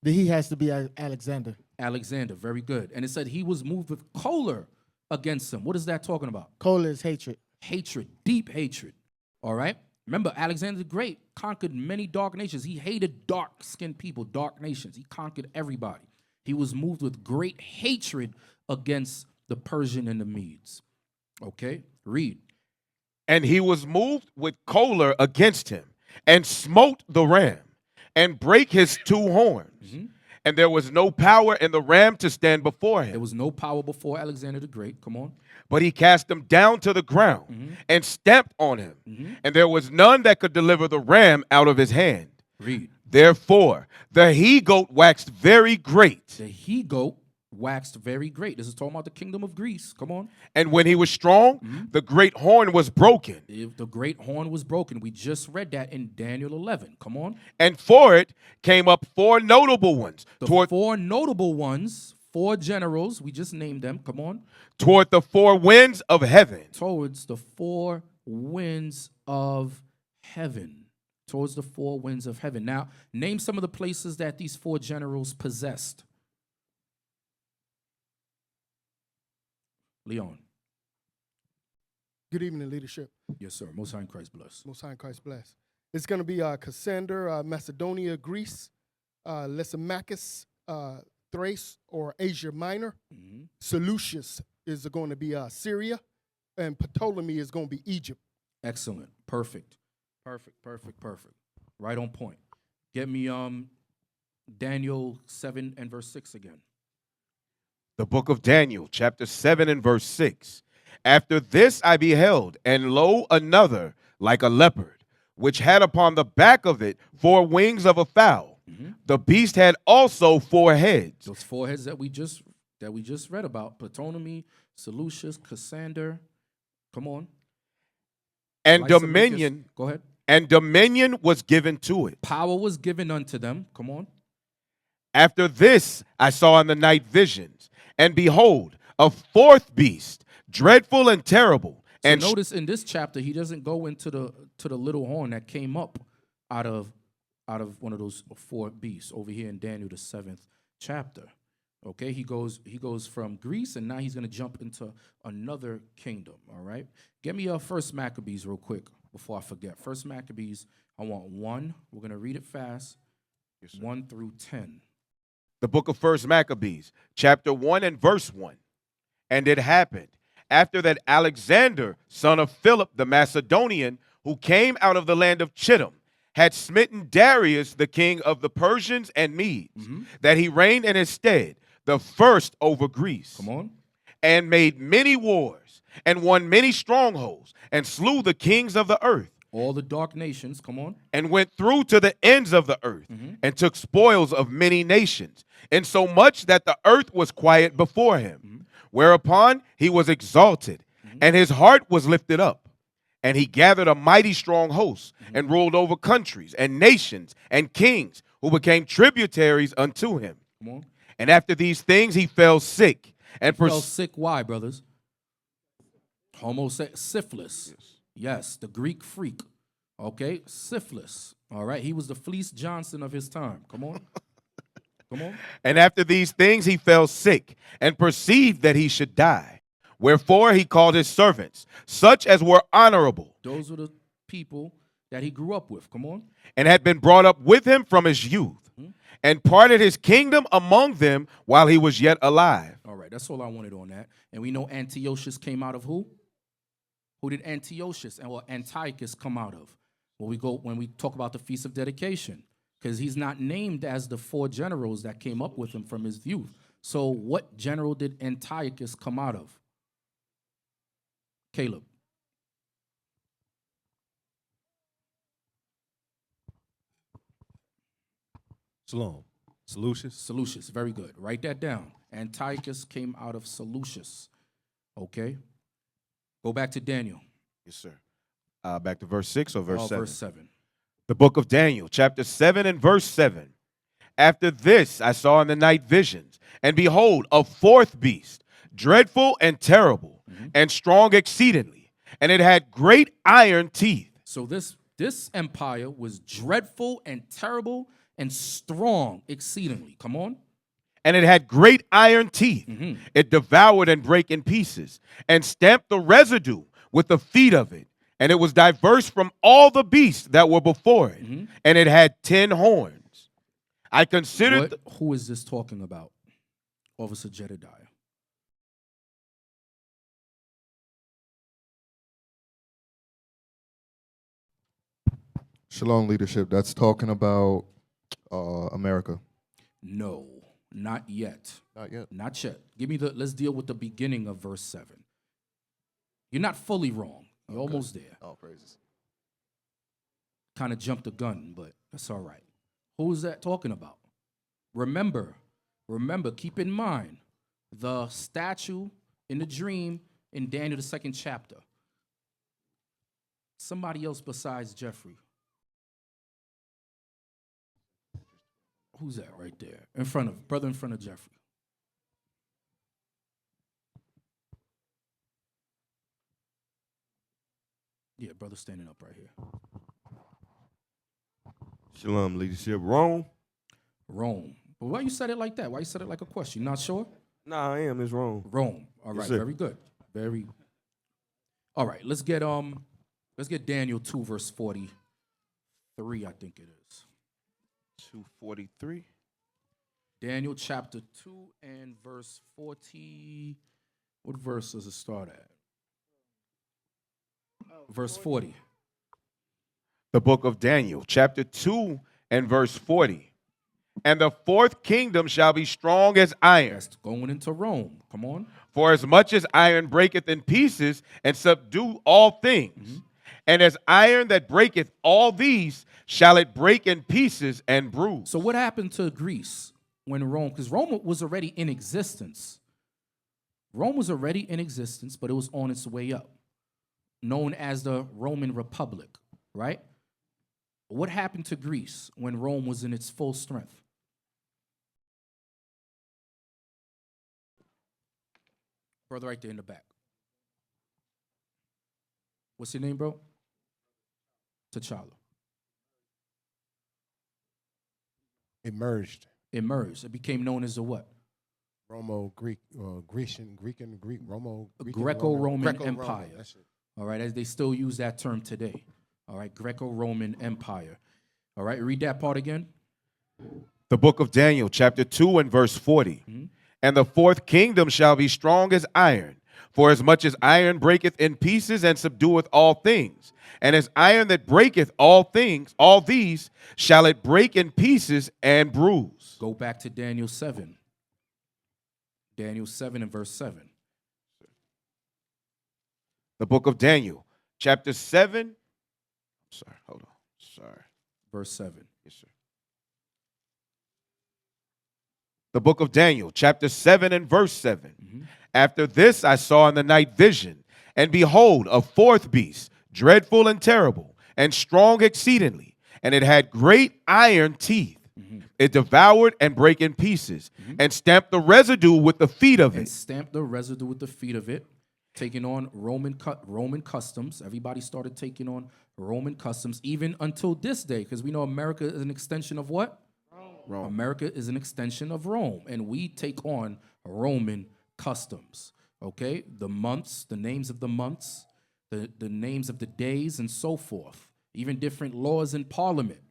The he has to be Alexander. Alexander, very good. And it said he was moved with choler against him. What is that talking about? Choler is hatred. Hatred, deep hatred. All right? Remember, Alexander the Great conquered many dark nations. He hated dark-skinned people, dark nations. He conquered everybody. He was moved with great hatred against the Persian and the Medes. Okay? Read. And he was moved with choler against him, and smote the ram, and brake his 2 horns. And there was no power in the ram to stand before him. There was no power before Alexander the Great. Come on. But he cast him down to the ground and stamped on him. And there was none that could deliver the ram out of his hand. Read. Therefore, the he-goat waxed very great. The he-goat waxed very great. This is talking about the kingdom of Greece. Come on. And when he was strong, the great horn was broken. The great horn was broken. We just read that in Daniel 11. Come on. And for it came up 4 notable ones. The 4 notable ones, 4 generals, we just named them. Come on. Toward the 4 winds of heaven. Towards the 4 winds of heaven. Towards the 4 winds of heaven. Now, name some of the places that these 4 generals possessed. Leon. Good evening, leadership. Yes, sir. Most High in Christ bless. Most High in Christ bless. It's going to be Cassander, Macedonia, Greece, Lysimachus, Thrace, or Asia Minor. Seleucus is going to be Syria, and Ptolemy is going to be Egypt. Excellent. Perfect. Right on point. Get me Daniel 7 and verse 6 again. The book of Daniel, chapter 7 and verse 6. After this I beheld, and lo, another like a leopard, which had upon the back of it 4 wings of a fowl. The beast had also 4 heads. Those 4 heads that we just read about: Ptolemy, Seleucus, Cassander. Come on. And dominion. Go ahead. And dominion was given to it. Power was given unto them. Come on. After this I saw in the night visions, and behold, a 4th beast, dreadful and terrible. So and notice in this chapter, he doesn't go into the little horn that came up out of one of those 4 beasts over here in Daniel the 7th chapter. Okay, he goes from Greece, and now he's going to jump into another kingdom. All right, get me 1 Maccabees real quick before I forget. 1 Maccabees, I want 1. We're going to read it fast. 1 through 10. The book of 1 Maccabees, chapter 1 and verse 1. And it happened, after that Alexander, son of Philip the Macedonian, who came out of the land of Chittim, had smitten Darius, the king of the Persians and Medes, that he reigned in his stead, the first over Greece. Come on. And made many wars, and won many strongholds, and slew the kings of the earth. All the dark nations, come on. And went through to the ends of the earth, and took spoils of many nations, insomuch that the earth was quiet before him. Whereupon he was exalted, and his heart was lifted up. And he gathered a mighty strong host, and ruled over countries, and nations, and kings, who became tributaries unto him. And after these things he fell sick. And Fell sick, why, brothers? Syphilis. Yes, the Greek freak. Okay, syphilis. All right, he was the Fleece Johnson of his time. Come on. Come on. And after these things he fell sick, and perceived that he should die. Wherefore he called his servants, such as were honorable. Those were the people that he grew up with. Come on. And had been brought up with him from his youth, and parted his kingdom among them while he was yet alive. All right, that's all I wanted on that. And we know Antiochus came out of who? Who did Antiochus or Antiochus come out of? When we talk about the Feast of Dedication, because he's not named as the 4 generals that came up with him from his youth. So what general did Antiochus come out of? Caleb. Shalom. Seleucus. Seleucus, very good. Write that down. Antiochus came out of Seleucus. Okay. Go back to Daniel. Yes, sir. Back to verse 6 or verse 7? Verse 7. The book of Daniel, chapter 7 and verse 7. After this I saw in the night visions, and behold, a 4th beast, dreadful and terrible, and strong exceedingly, and it had great iron teeth. So this empire was dreadful and terrible and strong exceedingly. Come on. And it had great iron teeth. It devoured and brake in pieces, and stamped the residue with the feet of it. And it was diverse from all the beasts that were before it. And it had 10 horns. I considered... Who is this talking about? Officer Jedediah. Shalom leadership. That's talking about America. No, not yet. Not yet. Not yet. Let's deal with the beginning of verse 7. You're not fully wrong. You're almost there. Oh, praises. Kind of jumped the gun, but that's all right. Who is that talking about? Remember, keep in mind the statue in the dream in Daniel, the 2nd chapter. Somebody else besides Jeffrey. Who's that right there? In front of Jeffrey. Yeah, brother standing up right here. Shalom, leadership. Rome. But why you said it like that? Why you said it like a question? You not sure? Nah, I am. It's Rome. Rome. All right, very good. All right, let's get Daniel 2, verse 43, I think it is. 2:43. Daniel chapter 2 and verse 40. What verse does it start at? Verse 40. The book of Daniel, chapter 2 and verse 40. And the 4th kingdom shall be strong as iron. That's going into Rome. Come on. For as much as iron breaketh in pieces and subdue all things, and as iron that breaketh all these, shall it break in pieces and bruise. So what happened to Greece when Rome, because Rome was already in existence. Rome was already in existence, but it was on its way up, known as the Roman Republic, right? What happened to Greece when Rome was in its full strength? Brother right there in the back. What's your name, bro? T'Challa. Emerged. It became known as a what? Greek, Greco-Roman Empire. All right, as they still use that term today. All right, Greco-Roman Empire. All right, read that part again. The book of Daniel, chapter 2 and verse 40. And the 4th kingdom shall be strong as iron, for as much as iron breaketh in pieces and subdueth all things, and as iron that breaketh all things, all these shall it break in pieces and bruise. Go back to Daniel 7. Daniel 7 and verse 7. The book of Daniel, chapter 7. Sorry, hold on. Sorry. Verse 7. Yes, sir. The book of Daniel, chapter 7 and verse 7. After this I saw in the night vision, and behold, a 4th beast, dreadful and terrible, and strong exceedingly, and it had great iron teeth. It devoured and brake in pieces, and stamped the residue with the feet of And it. stamped the residue with the feet of it, taking on Roman customs. Everybody started taking on Roman customs, even until this day, because we know America is an extension of what? Rome. America is an extension of Rome, and we take on Roman customs. Okay, the months, the names of the months, the names of the days, and so forth. Even different laws in Parliament.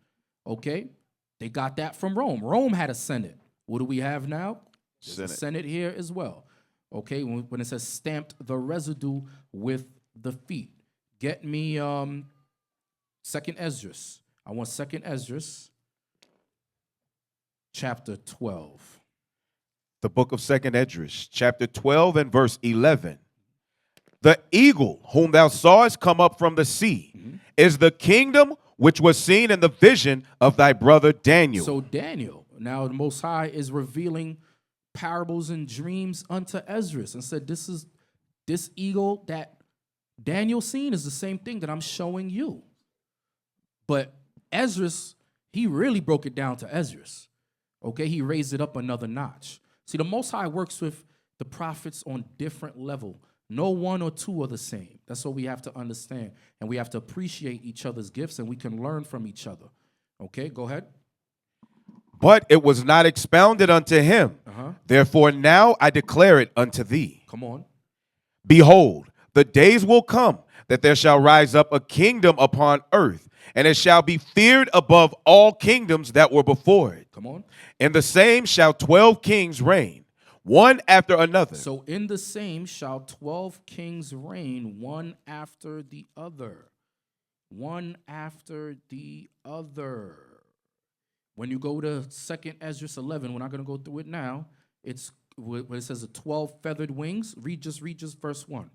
Okay, they got that from Rome. Rome had a Senate. What do we have now? There's a Senate. Senate here as well. Okay, when it says stamped the residue with the feet. Get me Second Esdras. I want Second Esdras, chapter 12. The book of 2nd Esdras, chapter 12 and verse 11. The eagle whom thou sawest come up from the sea is the kingdom which was seen in the vision of thy brother Daniel. So Daniel, now the Most High is revealing parables and dreams unto Esdras and said, this eagle that Daniel seen is the same thing that I'm showing you. But Esdras, he really broke it down to Esdras. Okay, he raised it up another notch. See, the Most High works with the prophets on different level. No one or two are the same. That's what we have to understand. And we have to appreciate each other's gifts, and we can learn from each other. Okay, go ahead. But it was not expounded unto him. Therefore now I declare it unto thee. Come on. Behold, the days will come that there shall rise up a kingdom upon earth, and it shall be feared above all kingdoms that were before it. Come on. In the same shall 12 kings reign, one after another. So in the same shall 12 kings reign, one after the other. One after the other. When you go to 2nd Esdras 11, we're not going to go through it now. It's when it says the 12 feathered wings. Read just verse 1.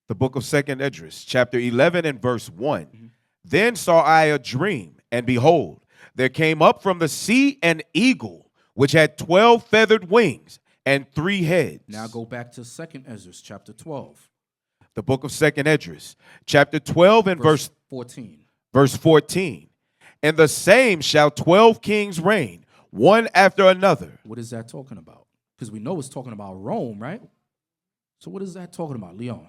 The book of 2nd Esdras, chapter 11 and verse 1. Then saw I a dream, and behold, there came up from the sea an eagle, which had 12 feathered wings and 3 heads. Now go back to 2nd Esdras, chapter 12. The book of 2nd Esdras, chapter 12 and verse 14. Verse 14. And the same shall 12 kings reign, one after another. What is that talking about? Because we know it's talking about Rome, right? So what is that talking about, Leon?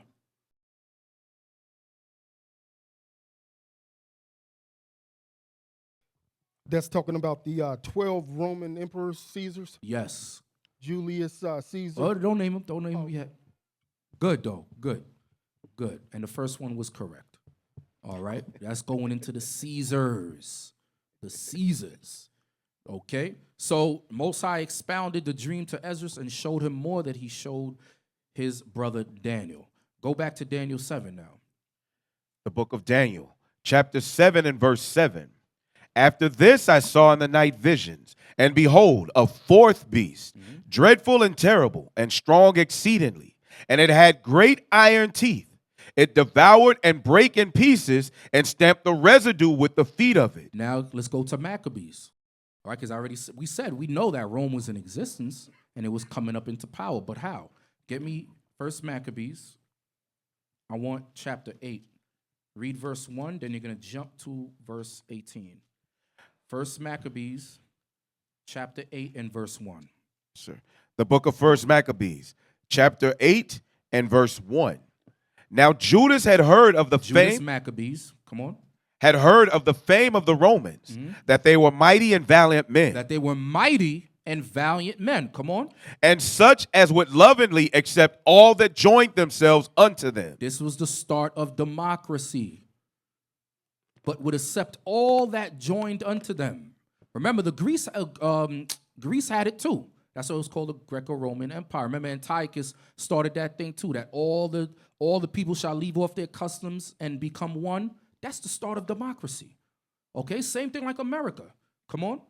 That's talking about the 12 Roman emperors, Caesars. Yes. Julius Caesar. Oh, don't name him. Don't name him yet. Good, though. Good. Good. And the first one was correct. All right. That's going into the Caesars. The Caesars. Okay. So Most High expounded the dream to Esdras and showed him more that he showed his brother Daniel. Go back to Daniel 7 now. The book of Daniel, chapter 7 and verse 7. After this I saw in the night visions, and behold, a fourth beast, dreadful and terrible, and strong exceedingly. And it had great iron teeth. It devoured and brake in pieces, and stamped the residue with the feet of it. Now let's go to Maccabees. All right, because we said we know that Rome was in existence and it was coming up into power. But how? Get me First Maccabees. I want chapter 8. Read verse 1, then you're going to jump to verse 18. First Maccabees, chapter 8 and verse 1. Sir. The book of First Maccabees, chapter 8 and verse 1. Now Judas had heard of the fame. Maccabees, come on. Had heard of the fame of the Romans, that they were mighty and valiant men. That they were mighty and valiant men, come on. And such as would lovingly accept all that joined themselves unto them. This was the start of democracy. But would accept all that joined unto them. Remember, the Greece had it too. That's what it was called the Greco-Roman Empire. Remember, Antiochus started that thing too, that all the people shall leave off their customs and become one. That's the start of democracy. Okay, same thing like America. Come on.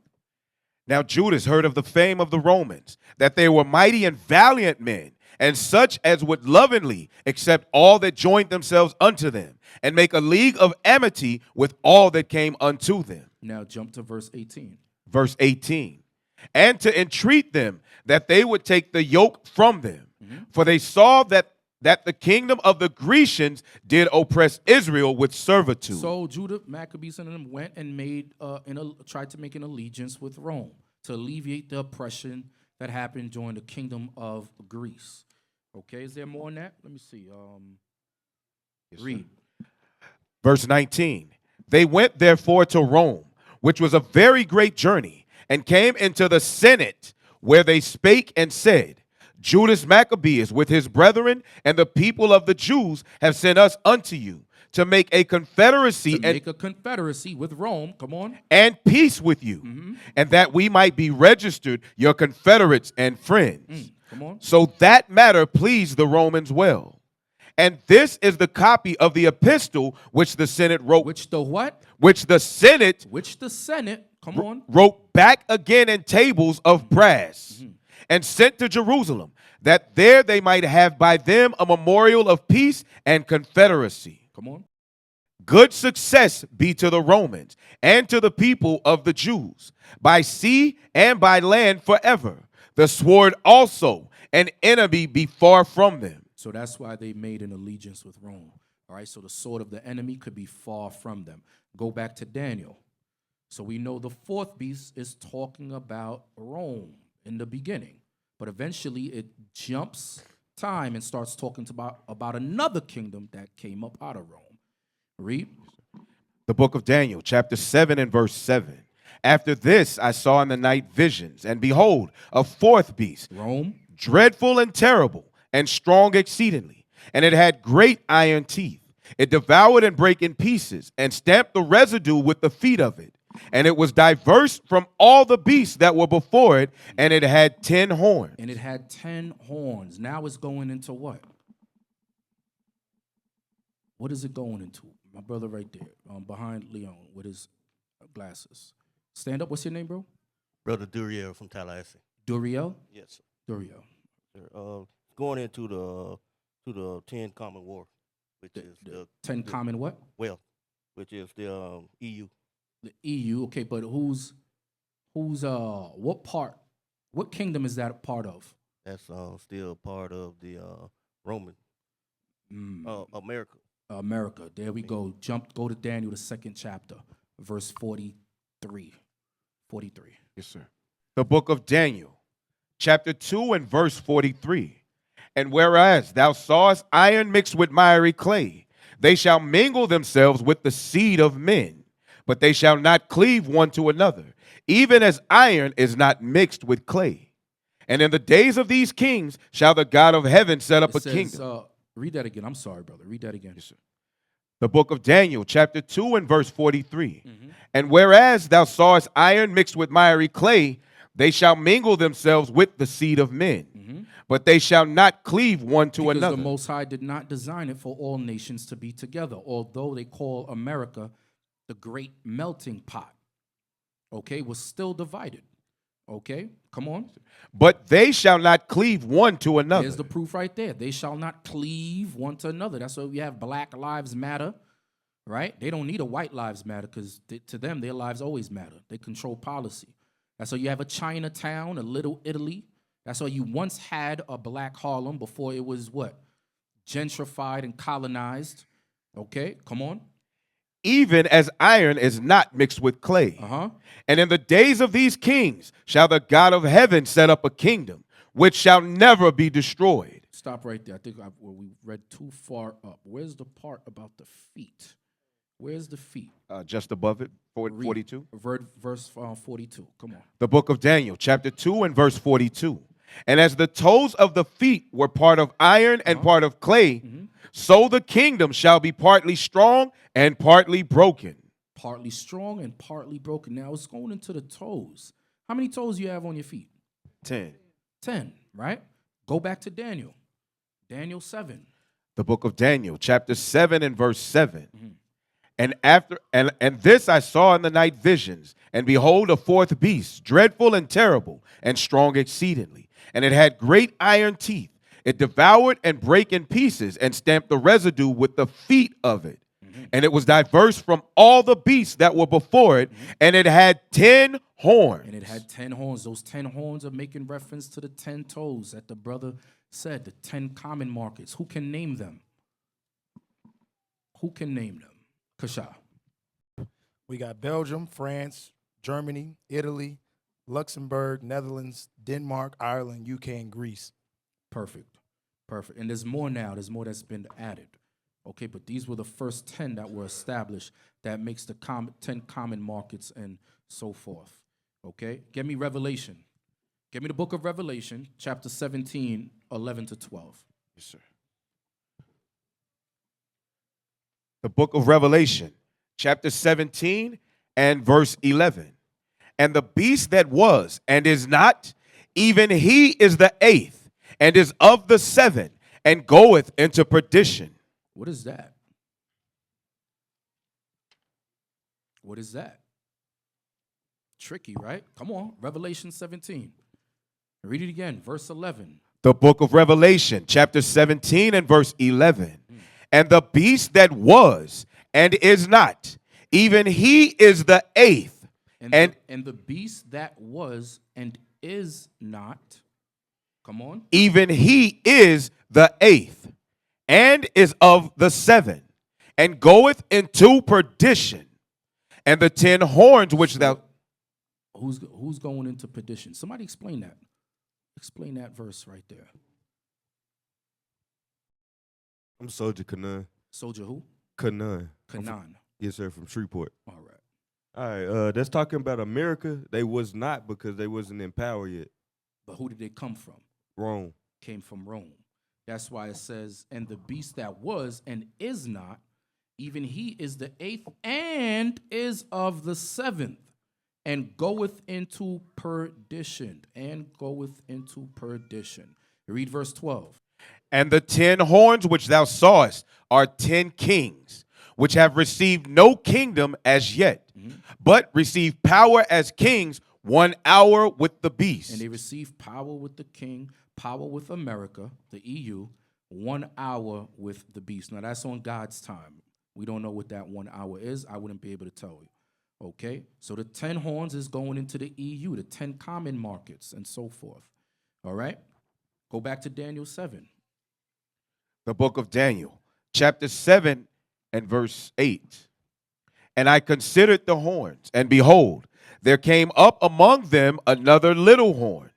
Now Judas heard of the fame of the Romans, that they were mighty and valiant men, and such as would lovingly accept all that joined themselves unto them, and make a league of amity with all that came unto them. Now jump to verse 18. Verse 18. And to entreat them that they would take the yoke from them, for they saw that that the kingdom of the Grecians did oppress Israel with servitude. So Judah, Maccabees, and them went and tried to make an allegiance with Rome to alleviate the oppression that happened during the kingdom of Greece. Okay, is there more on that? Let me see. Read. Verse 19. They went therefore to Rome, which was a very great journey, and came into the Senate, where they spake and said, Judas Maccabeus with his brethren and the people of the Jews have sent us unto you to make a confederacy with Rome, come on, and peace with you, and that we might be registered your confederates and friends. Come on. So that matter pleased the Romans well. And this is the copy of the epistle which the Senate wrote. Which the what? Which the Senate. Which the Senate, come on. Wrote back again in tables of brass and sent to Jerusalem, that there they might have by them a memorial of peace and confederacy. Come on. Good success be to the Romans and to the people of the Jews, by sea and by land forever. The sword also, an enemy be far from them. So that's why they made an allegiance with Rome. All right, so the sword of the enemy could be far from them. Go back to Daniel. So we know the fourth beast is talking about Rome in the beginning, but eventually it jumps time and starts talking about another kingdom that came up out of Rome. Read. The book of Daniel, chapter 7 and verse 7. After this I saw in the night visions, and behold, a fourth beast, Rome, dreadful and terrible, and strong exceedingly, and it had great iron teeth. It devoured and brake in pieces, and stamped the residue with the feet of it. And it was diverse from all the beasts that were before it, and it had 10 horns. And it had 10 horns. Now it's going into what? What is it going into? My brother right there, behind Leon with his glasses. Stand up. What's your name, bro? Brother Duriel from Tallahassee. Duriel? Yes. Duriel. Going into the 10 Common War, which is the 10 Common what? Wealth, which is the EU. The EU, okay, but who's what kingdom is that a part of? That's still part of the Roman America. America. There we go. Go to Daniel, the 2nd chapter, verse 43. 43. Yes, sir. The book of Daniel, chapter 2 and verse 43. And whereas thou sawest iron mixed with miry clay, they shall mingle themselves with the seed of men, but they shall not cleave one to another, even as iron is not mixed with clay. And in the days of these kings shall the God of heaven set up a kingdom. Read that again. I'm sorry, brother. Read that again. Yes, sir. The book of Daniel, chapter 2 and verse 43. And whereas thou sawest iron mixed with miry clay, they shall mingle themselves with the seed of men, but they shall not cleave one to because another. The Most High did not design it for all nations to be together, although they call America the great melting pot. Okay, was still divided. Okay, come on. But they shall not cleave one to another. There's the proof right there. They shall not cleave one to another. That's why we have Black Lives Matter, right? They don't need a White Lives Matter because to them, their lives always matter. They control policy. That's why you have a Chinatown, a Little Italy. That's why you once had a Black Harlem before it was what? Gentrified and colonized. Okay, come on. Even as iron is not mixed with clay. And in the days of these kings shall the God of heaven set up a kingdom, which shall never be destroyed. Stop right there. I think we read too far up. Where's the part about the feet? Where's the feet? Just above it, 42. Verse 42. Come on. The book of Daniel, chapter 2 and verse 42. And as the toes of the feet were part of iron and part of clay, so the kingdom shall be partly strong and partly broken. Partly strong and partly broken. Now it's going into the toes. How many toes you have on your feet? 10. 10, right? Go back to Daniel. Daniel 7. The book of Daniel, chapter 7 and verse 7. And this I saw in the night visions, and behold, a fourth beast, dreadful and terrible, and strong exceedingly. And it had great iron teeth. It devoured and brake in pieces, and stamped the residue with the feet of it. And it was diverse from all the beasts that were before it, and it had 10 horns. And it had 10 horns. Those 10 horns are making reference to the 10 toes that the brother Said the 10 common markets. Who can name them? Who can name them? Kasha. We got Belgium, France, Germany, Italy, Luxembourg, Netherlands, Denmark, Ireland, UK, and Greece. Perfect. Perfect. And there's more now. There's more that's been added. Okay, but these were the first 10 that were established that makes the 10 common markets and so forth. Okay? Give me Revelation. Give me the book of Revelation, chapter 17, 11 to 12. Yes, sir. The book of Revelation, chapter 17 and verse 11. And the beast that was and is not, even he is the 8th, and is of the 7, and goeth into perdition. What is that? What is that? Tricky, right? Come on, Revelation 17. Read it again, verse 11. The book of Revelation, chapter 17 and verse 11. And the beast that was and is not, even he is the 8th. And the beast that was and is not, come on. Even he is the 8th, and is of the 7, and goeth into perdition. And the 10 horns which thou... Who's going into perdition? Somebody explain that. Explain that verse right there. I'm Soldier Canaan. Soldier who? Canaan. Canaan. Yes, sir, from Shreveport. All right. All right, that's talking about America. They was not because they wasn't in power yet. But who did they come from? Rome. Came from Rome. That's why it says, and the beast that was and is not, even he is the 8th and is of the 7th, and goeth into perdition. And goeth into perdition. Read verse 12. And the 10 horns which thou sawest are 10 kings, which have received no kingdom as yet, but receive power as kings 1 hour with the beast. And they receive power with the king, power with America, the EU, 1 hour with the beast. Now that's on God's time. We don't know what that 1 hour is. I wouldn't be able to tell you. Okay? So the 10 horns is going into the EU, the 10 common markets, and so forth. All right? Go back to Daniel 7. The book of Daniel, chapter 7 and verse 8. And I considered the horns, and behold, there came up among them another little horn,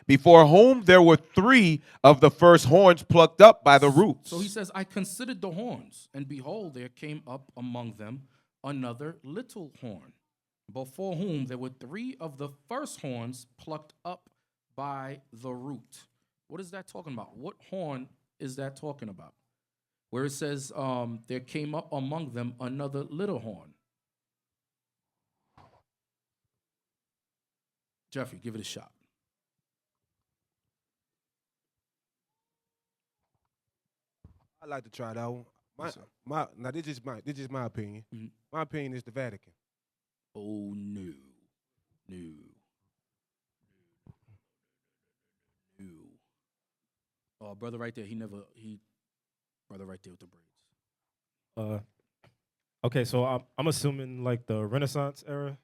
before whom there were 3 of the first horns plucked up by the roots. So he says, I considered the horns, and behold, there came up among them another little horn, before whom there were 3 of the first horns plucked up by the root. What is that talking about? What horn is that talking about? Where it says, there came up among them another little horn. Jeffrey, give it a shot. I'd like to try that one. Now this is my opinion. My opinion is the Vatican. Oh no. Oh, brother right there, brother right there with the braids. Okay, so I'm assuming like the Renaissance era.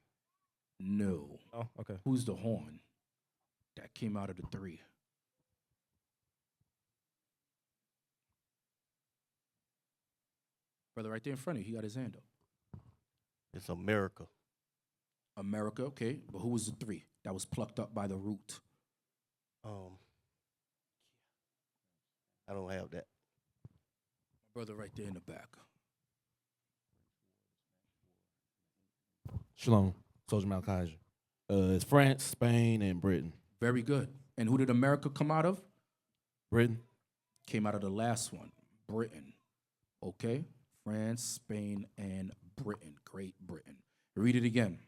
No. Oh, okay. Who's the horn that came out of the 3? Brother right there in front of you, he got his hand up. It's America. America, okay. But who was the 3 that was plucked up by the root? I don't have that. Brother right there in the back. Shalom, Soldier Malkaiser. It's France, Spain, and Britain. Very good. And who did America come out of? Britain. Came out of the last one, Britain. Okay? France, Spain, and Britain. Great Britain. Read it again.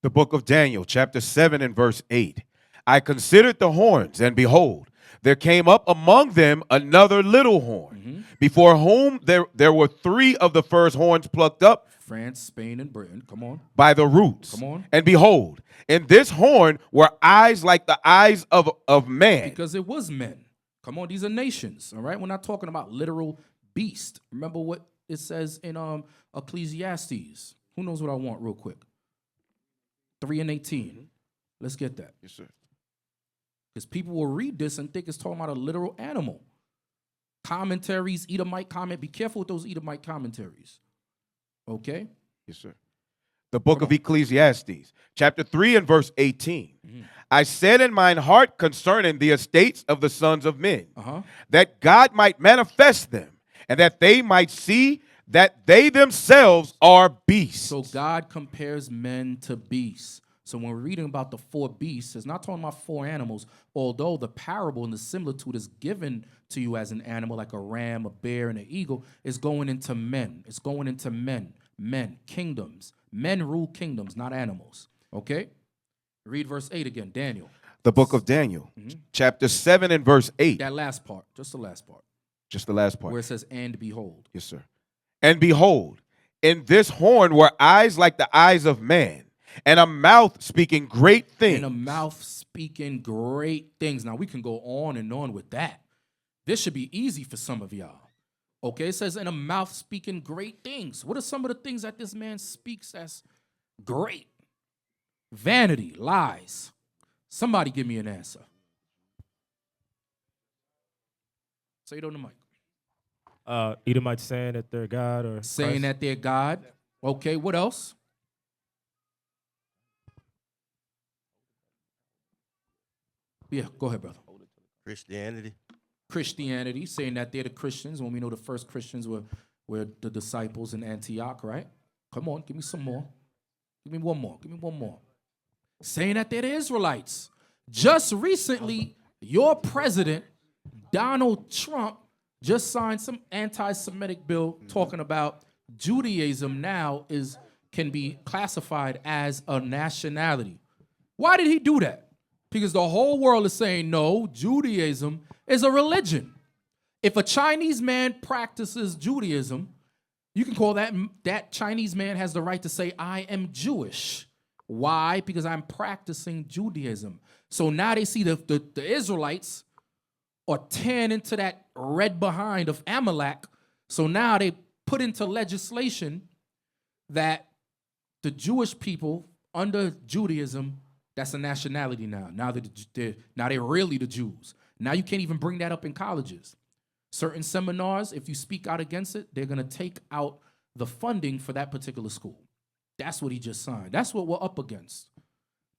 The book of Daniel, chapter 7 and verse 8. I considered the horns, and behold, there came up among them another little horn, before whom there were 3 of the first horns plucked up. France, Spain, and Britain. Come on. By the roots. Come on. And behold, in this horn were eyes like the eyes of man. Because it was men. Come on, these are nations, all right? We're not talking about literal beast. Remember what it says in Ecclesiastes. Who knows what I want real quick? 3 and 18. Let's get that. Yes, sir. Because people will read this and think it's talking about a literal animal. Commentaries, Edomite comment. Be careful with those Edomite commentaries. Okay? Yes, sir. The book of Ecclesiastes, chapter 3 and verse 18. I said in mine heart concerning the estates of the sons of men, that God might manifest them, and that they might see that they themselves are beasts. So God compares men to beasts. So when we're reading about the 4 beasts, it's not talking about 4 animals, although the parable and the similitude is given to you as an animal, like a ram, a bear, and an eagle, is going into men. It's going into men, kingdoms. Men rule kingdoms, not animals. Okay? Read verse 8 again, Daniel. The book of Daniel, chapter 7 and verse 8. That last part, just the last part. Just the last part. Where it says, and behold. Yes, sir. And behold, in this horn were eyes like the eyes of man, and a mouth speaking great things. And a mouth speaking great things. Now, we can go on and on with that. This should be easy for some of y'all. Okay, it says, and a mouth speaking great things. What are some of the things that this man speaks that's great? Vanity, lies. Somebody give me an answer. Say it on the mic. Edomites saying that they're God or saying Christ. that they're God. Okay, what else? Yeah, go ahead, brother. Christianity, saying that they're the Christians when we know the first Christians were the disciples in Antioch, right? Come on, give me some more. Give me one more. Give me one more. Saying that they're the Israelites. Just recently, your president, Donald Trump, just signed some anti-Semitic bill talking about Judaism now can be classified as a nationality. Why did he do that? Because the whole world is saying, no, Judaism is a religion. If a Chinese man practices Judaism, you can call that Chinese man has the right to say, I am Jewish. Why? Because I'm practicing Judaism. So now they see the Israelites are tan into that red behind of Amalek. So now they put into legislation that the Jewish people under Judaism, that's a nationality now. Now they're really the Jews. Now you can't even bring that up in colleges. Certain seminars, if you speak out against it, they're going to take out the funding for that particular school. That's what he just signed. That's what we're up against.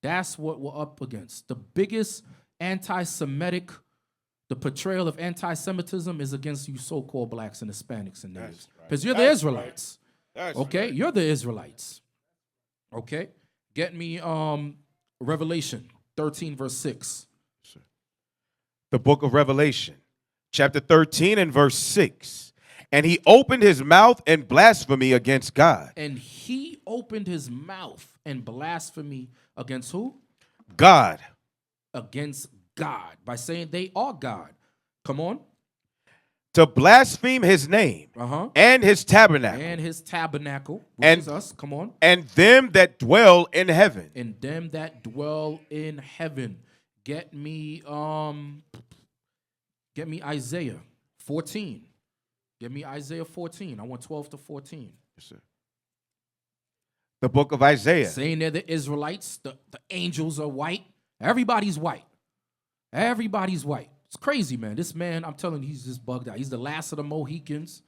That's what we're up against. The biggest anti-Semitic, the portrayal of anti-Semitism is against you so-called blacks and Hispanics and natives. Because you're the Israelites. Okay? You're the Israelites. Okay? Get me Revelation 13, verse 6. The book of Revelation, chapter 13 and verse 6. And he opened his mouth in blasphemy against God. And he opened his mouth in blasphemy against who? God. Against God. By saying they are God. Come on. To blaspheme his name and his tabernacle. And his tabernacle, which is us. Come on. And them that dwell in heaven. And them that dwell in heaven. Get me Isaiah 14. Give me Isaiah 14. I want 12 to 14. Yes, sir. The book of Isaiah. Saying they're the Israelites, the angels are white. Everybody's white. Everybody's white. It's crazy, man. This man, I'm telling you, he's just bugged out. He's the last of the Mohicans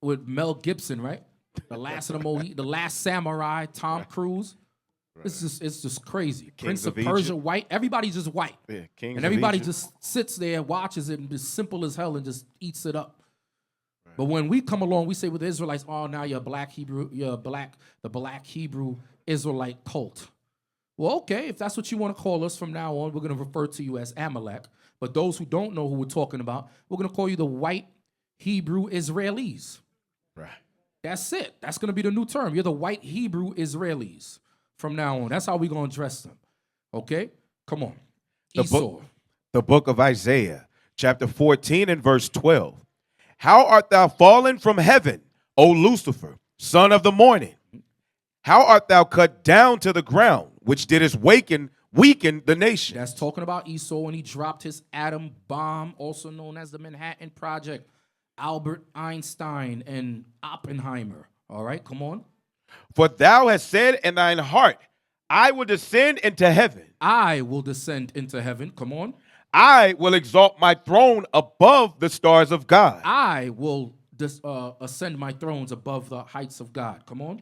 with Mel Gibson, right? The last of the Mohicans, the last samurai, Tom Cruise. Right. It's just crazy. Prince of Persia, white. Everybody's just white. Yeah, and everybody just sits there, watches it, and is simple as hell and just eats it up. Right. But when we come along, we say with the Israelites, oh, now you're black Hebrew, the black Hebrew Israelite cult. Well, okay, if that's what you want to call us from now on, we're going to refer to you as Amalek. But those who don't know who we're talking about, we're going to call you the white Hebrew Israelis. Right. That's it. That's going to be the new term. You're the white Hebrew Israelis. From now on, that's how we're going to dress them. Okay? Come on. The book of Isaiah, chapter 14 and verse 12. How art thou fallen from heaven, O Lucifer, son of the morning? How art thou cut down to the ground, which didst weaken the nation? That's talking about Esau when he dropped his atom bomb, also known as the Manhattan Project. Albert Einstein and Oppenheimer. All right, come on. For thou hast said in thine heart, I will descend into heaven. I will descend into heaven. Come on. I will exalt my throne above the stars of God. I will ascend my thrones above the heights of God. Come on.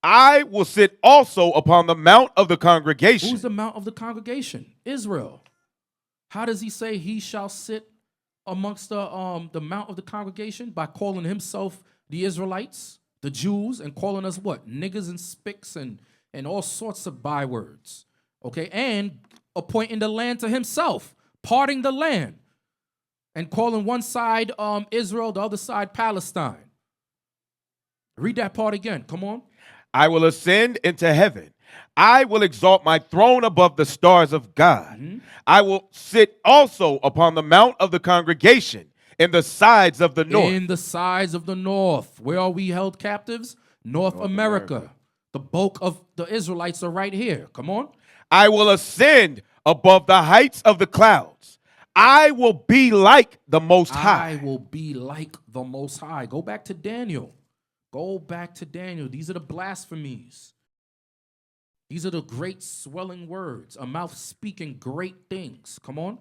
I will sit also upon the mount of the congregation. Who's the mount of the congregation? Israel. How does he say he shall sit amongst the mount of the congregation? By calling himself the Israelites, the Jews, and calling us what? Niggas and spicks and all sorts of bywords. Okay, and appointing the land to himself, parting the land, and calling one side Israel, the other side Palestine. Read that part again. Come on. I will ascend into heaven. I will exalt my throne above the stars of God. I will sit also upon the mount of the congregation in the sides of the north. In the sides of the north. Where are we held captives? North America. The bulk of the Israelites are right here. Come on. I will ascend above the heights of the clouds. I will be like the Most High. I will be like the Most High. Go back to Daniel. Go back to Daniel. These are the blasphemies. These are the great swelling words. A mouth speaking great things. Come on.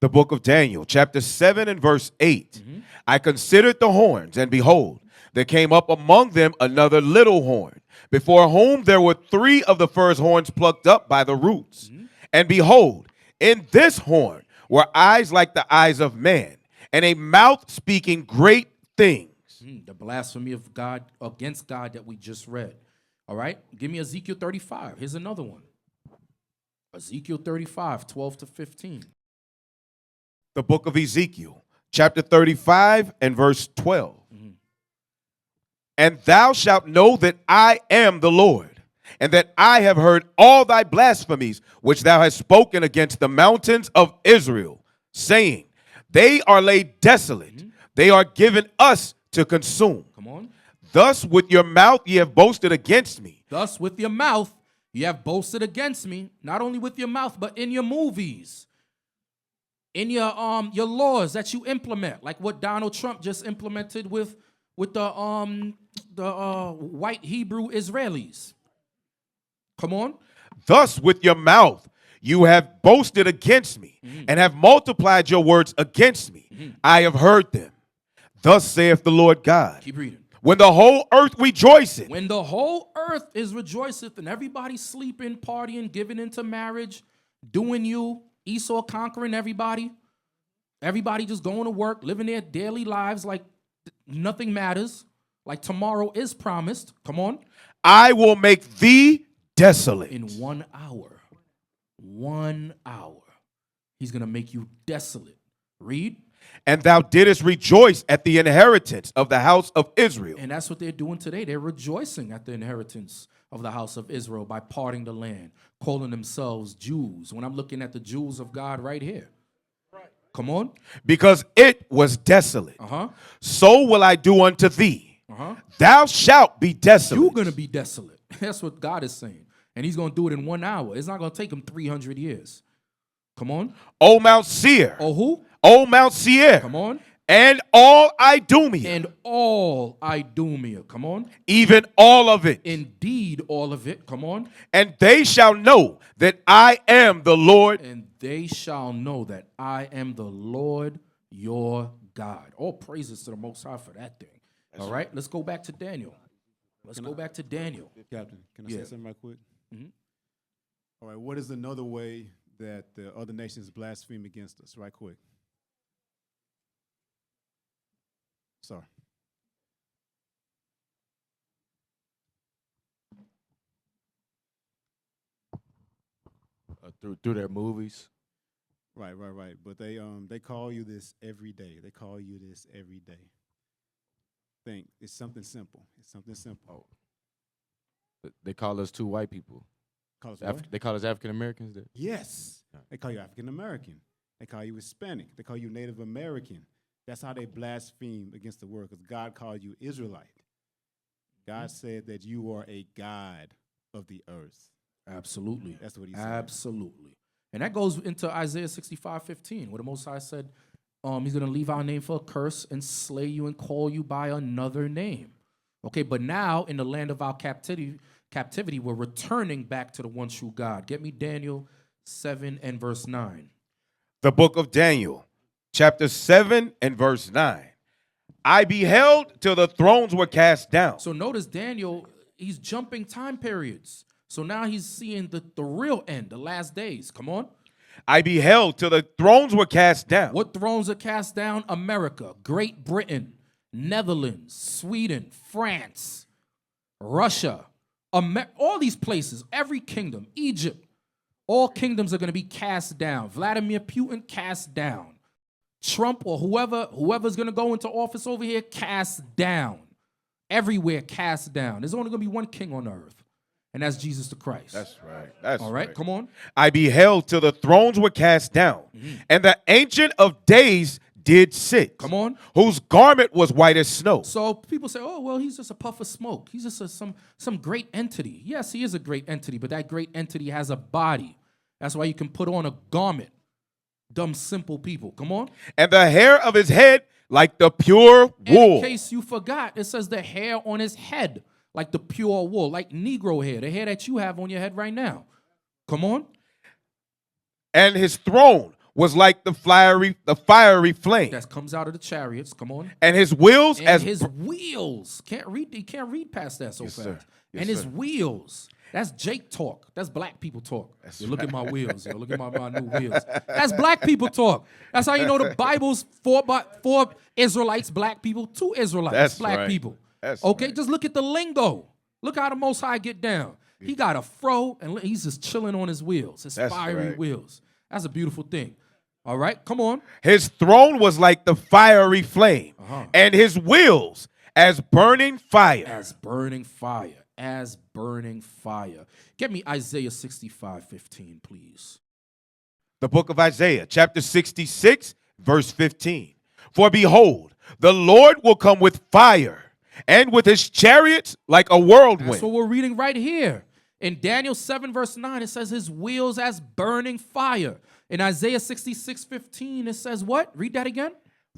The book of Daniel, chapter 7 and verse 8. I considered the horns, and behold, there came up among them another little horn, before whom there were 3 of the first horns plucked up by the roots. And behold, in this horn were eyes like the eyes of man, and a mouth speaking great things. The blasphemy of God against God that we just read. All right, give me Ezekiel 35. Here's another one. Ezekiel 35, 12 to 15. The book of Ezekiel, chapter 35 and verse 12. And thou shalt know that I am the Lord, and that I have heard all thy blasphemies which thou hast spoken against the mountains of Israel, saying, they are laid desolate, they are given us to consume. Come on. Thus with your mouth ye have boasted against me. Thus with your mouth you have boasted against me, not only with your mouth, but in your movies, in your laws that you implement, like what Donald Trump just implemented with the white Hebrew Israelis. Come on. Thus with your mouth you have boasted against me, and have multiplied your words against me. I have heard them. Thus saith the Lord God. Keep reading. When the whole earth rejoiceth. When the whole earth is rejoiceth and everybody sleeping, partying, giving into marriage, doing you, Esau conquering everybody. Everybody just going to work, living their daily lives like nothing matters, like tomorrow is promised. Come on. I will make thee desolate. In 1 hour. 1 hour. He's going to make you desolate. Read. And thou didst rejoice at the inheritance of the house of Israel. And that's what they're doing today. They're rejoicing at the inheritance of the house of Israel by parting the land, calling themselves Jews. When I'm looking at the Jews of God right here. Come on. Because it was desolate. So will I do unto thee. Thou shalt be desolate. You're going to be desolate. That's what God is saying. And he's going to do it in 1 hour. It's not going to take him 300 years. Come on. O Mount Seir. Oh, who? O Mount Seir. Come on. And all Idumea. And all Idumea. Come on. Even all of it. Indeed, all of it. Come on. And they shall know that I am the Lord. And they shall know that I am the Lord your God. All praises to the Most High for that thing. All right, let's go back to Daniel. Let's go back to Daniel. Captain, can I say something right quick? All right, what is another way that the other nations blaspheme against us? Right quick. Sorry. Through their movies. Right. But they call you this every day. They call you this every day. Think it's something simple. It's something simple. They call us 2 white people. Call us what? They call us African Americans. Yes. They call you African American. They call you Hispanic. They call you Native American. That's how they blaspheme against the word, because God called you Israelite. God said that you are a God of the earth. Absolutely. That's what he said. Absolutely. And that goes into Isaiah 65:15, where the Most High said, he's going to leave our name for a curse and slay you and call you by another name. Okay, but now in the land of our captivity, we're returning back to the one true God. Get me Daniel 7 and verse 9. The book of Daniel, chapter 7 and verse 9. I beheld till the thrones were cast down. So notice Daniel, he's jumping time periods. So now he's seeing the real end, the last days. Come on. I beheld till the thrones were cast down. What thrones are cast down? America, Great Britain, Netherlands, Sweden, France, Russia, all these places, every kingdom, Egypt, all kingdoms are going to be cast down. Vladimir Putin cast down. Trump or whoever's going to go into office over here, cast down. Everywhere cast down. There's only going to be one king on earth, and that's Jesus the Christ. That's right. That's all right. right. Come on. I beheld till the thrones were cast down, and the Ancient of Days did sit. Come on. Whose garment was white as snow. So people say, oh, well, he's just a puff of smoke. He's just some great entity. Yes, he is a great entity, but that great entity has a body. That's why you can put on a garment. Dumb, simple people. Come on. And the hair of his head like the pure wool. In case you forgot, it says the hair on his head like the pure wool, like Negro hair, the hair that you have on your head right now. Come on. And his throne was like the fiery flame. That comes out of the chariots. Come on. And his wheels and his wheels. He can't read past that so yes, fast. Sir. Yes, and his sir. wheels. That's Jake talk. That's black people talk. Look at my wheels. Look at my new wheels. That's black people talk. That's how you know the Bible's for Israelites, black people, 2 Israelites, That's black right. people. That's okay, right. just look at the lingo. Look how the Most High get down. He got a fro, and he's just chilling on his wheels, his That's fiery right. wheels. That's a beautiful thing. All right, come on. His throne was like the fiery flame, and his wheels as burning fire. As burning fire. As burning fire. Get me Isaiah 65:15, please. The book of Isaiah, chapter 66, verse 15. For behold, the Lord will come with fire, and with his chariots like a whirlwind. That's what we're reading right here. In Daniel 7, verse 9, it says his wheels as burning fire. In Isaiah 66:15, it says what? Read that again.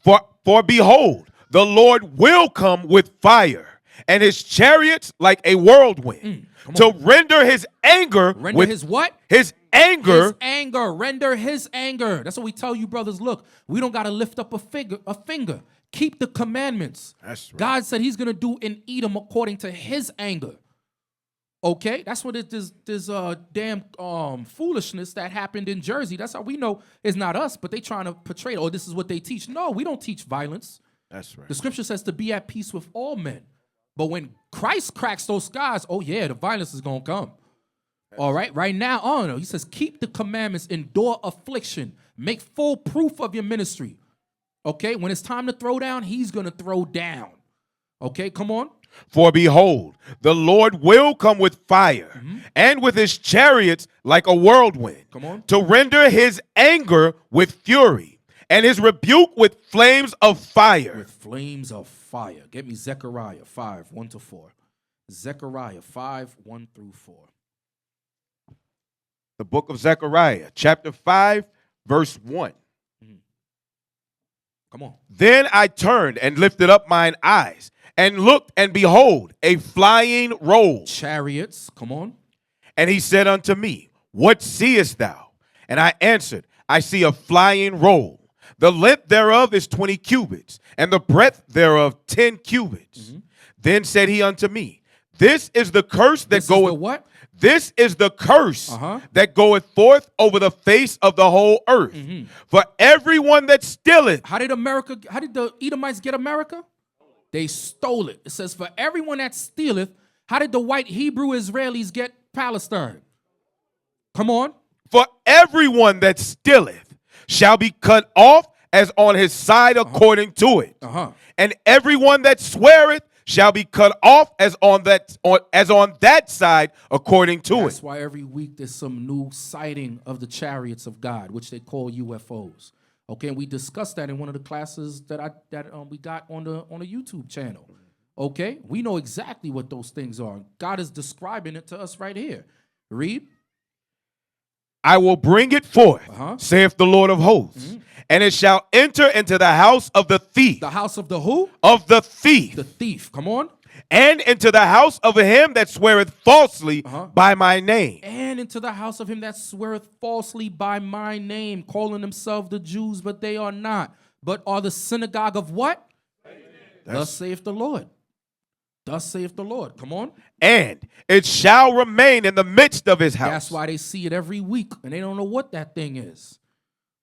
For behold, the Lord will come with fire, and his chariots like a whirlwind, to render his anger. Render his what? His anger. His anger. Render his anger. That's what we tell you, brothers. Look, we don't got to lift up a finger. Keep the commandments. That's right. God said he's going to do in Edom according to his anger. Okay, that's what this damn foolishness that happened in Jersey. That's how we know it's not us, but they trying to portray, oh, this is what they teach. No, we don't teach violence. That's right. The scripture says to be at peace with all men. But when Christ cracks those skies, oh yeah, the violence is going to come. All right, right now, oh no, he says keep the commandments, endure affliction, make full proof of your ministry. Okay, when it's time to throw down, he's going to throw down. Okay, come on. For behold, the Lord will come with fire, and with his chariots like a whirlwind, Come on. to render his anger with fury, and his rebuke with flames of fire. With flames of fire. Get me Zechariah 5, 1-4. Zechariah 5, 1-4. The book of Zechariah, chapter 5, verse 1. Come on. Then I turned and lifted up mine eyes, and looked, and behold, a flying roll. Chariots, come on. And he said unto me, what seest thou? And I answered, I see a flying roll. The length thereof is 20 cubits, and the breadth thereof 10 cubits. Then said he unto me, this is the curse that goeth. What? This is the curse that goeth forth over the face of the whole earth. For everyone that stealeth. How did the Edomites get America? They stole it. It says, for everyone that stealeth, how did the white Hebrew Israelis get Palestine? Come on. For everyone that stealeth shall be cut off as on his side according to it. And everyone that sweareth shall be cut off as on that side according to That's it. why every week there's some new sighting of the chariots of God, which they call UFOs. Okay, and we discussed that in one of the classes that we got on the YouTube channel. Okay, we know exactly what those things are. God is describing it to us right here. Read. I will bring it forth, saith the Lord of hosts, and it shall enter into the house of the thief. The house of the who? Of the thief. The thief. Come on. And into the house of him that sweareth falsely by my name. And into the house of him that sweareth falsely by my name, calling themselves the Jews, but they are not, but are the synagogue of what? Thus saith the Lord. Thus saith the Lord. Come on. And it shall remain in the midst of his house. That's why they see it every week, and they don't know what that thing is.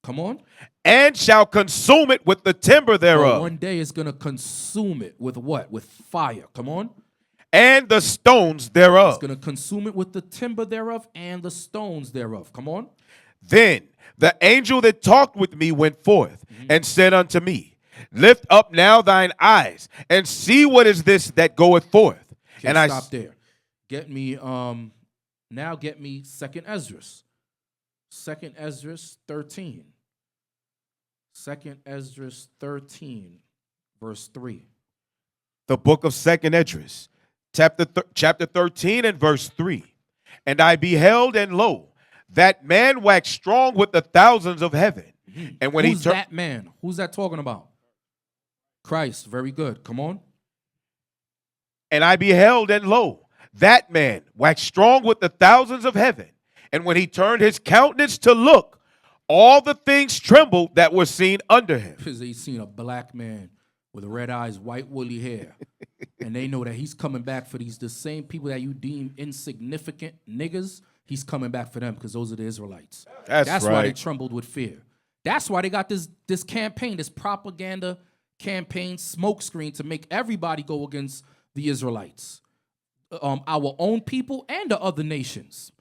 Come on. And shall consume it with the timber thereof. But one day it's going to consume it with what? With fire. Come on. And the stones thereof. It's going to consume it with the timber thereof and the stones thereof. Come on. Then the angel that talked with me went forth and said unto me, lift up now thine eyes and see what is this that goeth forth. Okay, and stop there. Get me now get me 2nd Ezra. 2nd Ezra 13. 2nd Ezra 13, verse 3. The book of 2nd Esdras, chapter 13 and verse 3. And I beheld, and lo, that man waxed strong with the thousands of heaven. And when Who's that man? Who's that talking about? Christ. Very good. Come on. And I beheld, and lo, that man waxed strong with the thousands of heaven. And when he turned his countenance to look, all the things trembled that were seen under him. Because they seen a black man with red eyes, white woolly hair. And they know that he's coming back for the same people that you deem insignificant niggas. He's coming back for them because those are the Israelites. That's why they trembled with fear. That's why they got this campaign, this propaganda campaign smokescreen to make everybody go against the Israelites. Our own people and the other nations.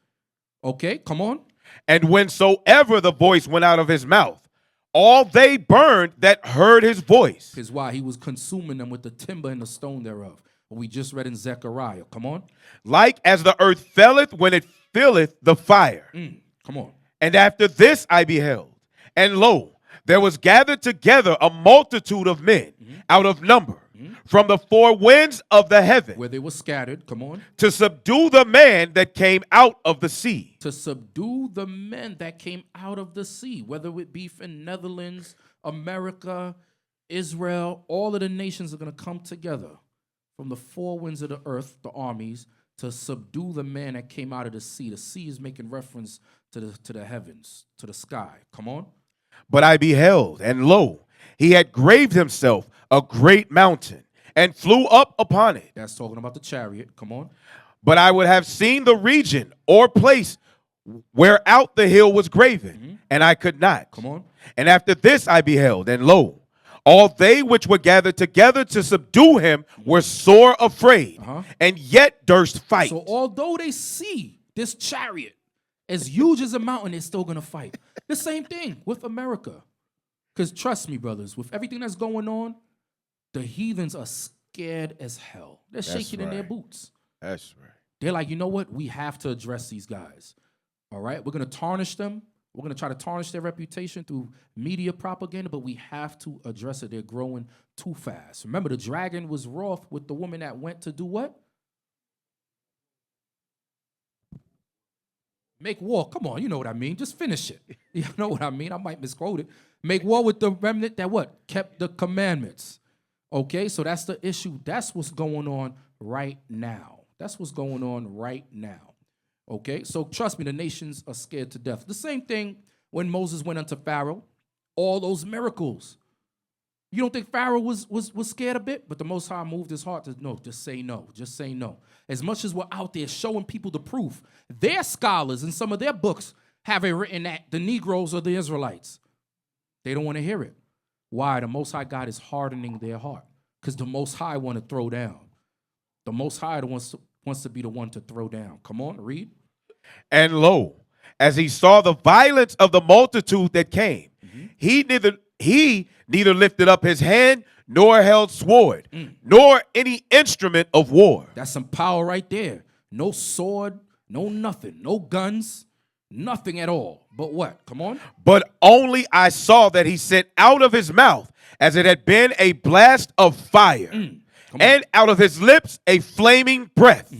Okay, come on. And whensoever the voice went out of his mouth, all they burned that heard his voice. Is why he was consuming them with the timber and the stone thereof. What we just read in Zechariah. Come on. Like as the earth felleth when it filleth the fire. Come on. And after this I beheld, and lo, there was gathered together a multitude of men out of number from the four winds of the heaven. Where they were scattered, come on. To subdue the man that came out of the sea. To subdue the men that came out of the sea. Whether it be in Netherlands, America, Israel, all of the nations are going to come together from the four winds of the earth, the armies, to subdue the man that came out of the sea. The sea is making reference to the heavens, to the sky. Come on. But I beheld, and lo, he had graved himself a great mountain, and flew up upon it. That's talking about the chariot. Come on. But I would have seen the region or place whereout the hill was graven, and I could not. Come on. And after this I beheld, and lo, all they which were gathered together to subdue him were sore afraid, and yet durst fight. So although they see this chariot as huge as a mountain, they're still going to fight. The same thing with America. Because trust me, brothers, with everything that's going on, the heathens are scared as hell. They're shaking in their boots. That's right. They're like, you know what? We have to address these guys. All right? We're going to tarnish them. We're going to try to tarnish their reputation through media propaganda, but we have to address it. They're growing too fast. Remember, the dragon was wroth with the woman that went to do what? Make war. Come on, you know what I mean. Just finish it. You know what I mean? I might misquote it. Make war with the remnant that what? Kept the commandments. Okay, so that's the issue. That's what's going on right now. That's what's going on right now. Okay, so trust me, the nations are scared to death. The same thing when Moses went unto Pharaoh, all those miracles. You don't think Pharaoh was scared a bit? But the Most High moved his heart to no, just say no, just say no. As much as we're out there showing people the proof, their scholars in some of their books have it written that the Negroes are the Israelites. They don't want to hear it. Why? The Most High God is hardening their heart because the Most High want to throw down. The Most High wants to be the one to throw down. Come on, read. And lo, as he saw the violence of the multitude that came, he neither lifted up his hand nor held sword, nor any instrument of war. That's some power right there. No sword, no nothing, no guns, nothing at all. But what? Come on. But only I saw that he sent out of his mouth as it had been a blast of fire, and out of his lips a flaming breath,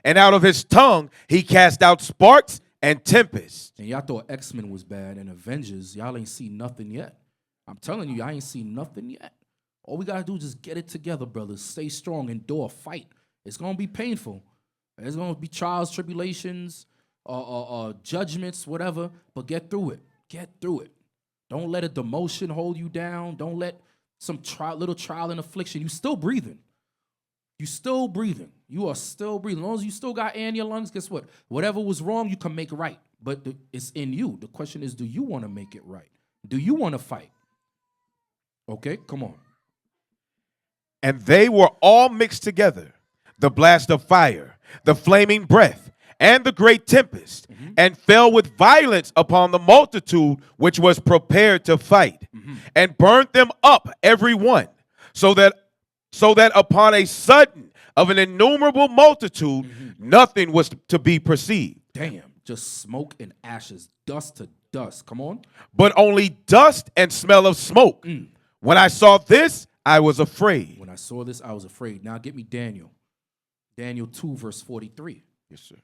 and out of his tongue he cast out sparks and tempests. And y'all thought X-Men was bad and Avengers, y'all ain't seen nothing yet. I'm telling you, I ain't seen nothing yet. All we got to do is just get it together, brothers. Stay strong, endure, fight. It's going to be painful. There's going to be trials, tribulations, judgments, whatever, but get through it. Get through it. Don't let a demotion hold you down. Don't let some little trial and affliction. You still breathing. You still breathing. You are still breathing. As long as you still got air in your lungs, guess what? Whatever was wrong, you can make right. But it's in you. The question is, do you want to make it right? Do you want to fight? Okay, come on. And they were all mixed together, the blast of fire, the flaming breath, and the great tempest, and fell with violence upon the multitude which was prepared to fight, and burnt them up every one, so that upon a sudden of an innumerable multitude, nothing was to be perceived. Damn, just smoke and ashes, dust to dust. Come on. But only dust and smell of smoke. When I saw this, I was afraid. When I saw this, I was afraid. Now get me Daniel. Daniel 2, verse 43. Yes, sir.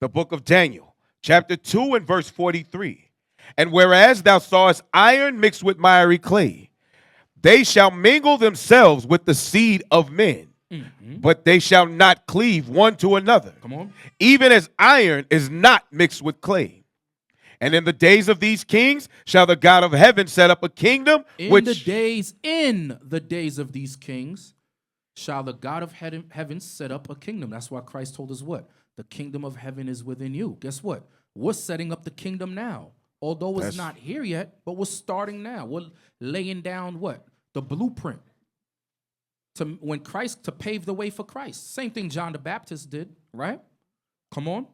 The book of Daniel, chapter 2 and verse 43. And whereas thou sawest iron mixed with miry clay, they shall mingle themselves with the seed of men, but they shall not cleave one to another. Come on. Even as iron is not mixed with clay. And in the days of these kings shall the God of heaven set up a kingdom In the days of these kings shall the God of heaven set up a kingdom. That's why Christ told us what? The kingdom of heaven is within you. Guess what? We're setting up the kingdom now. Although it's not here yet, but we're starting now. We're laying down what? The blueprint to pave the way for Christ. Same thing John the Baptist did, right? Come on.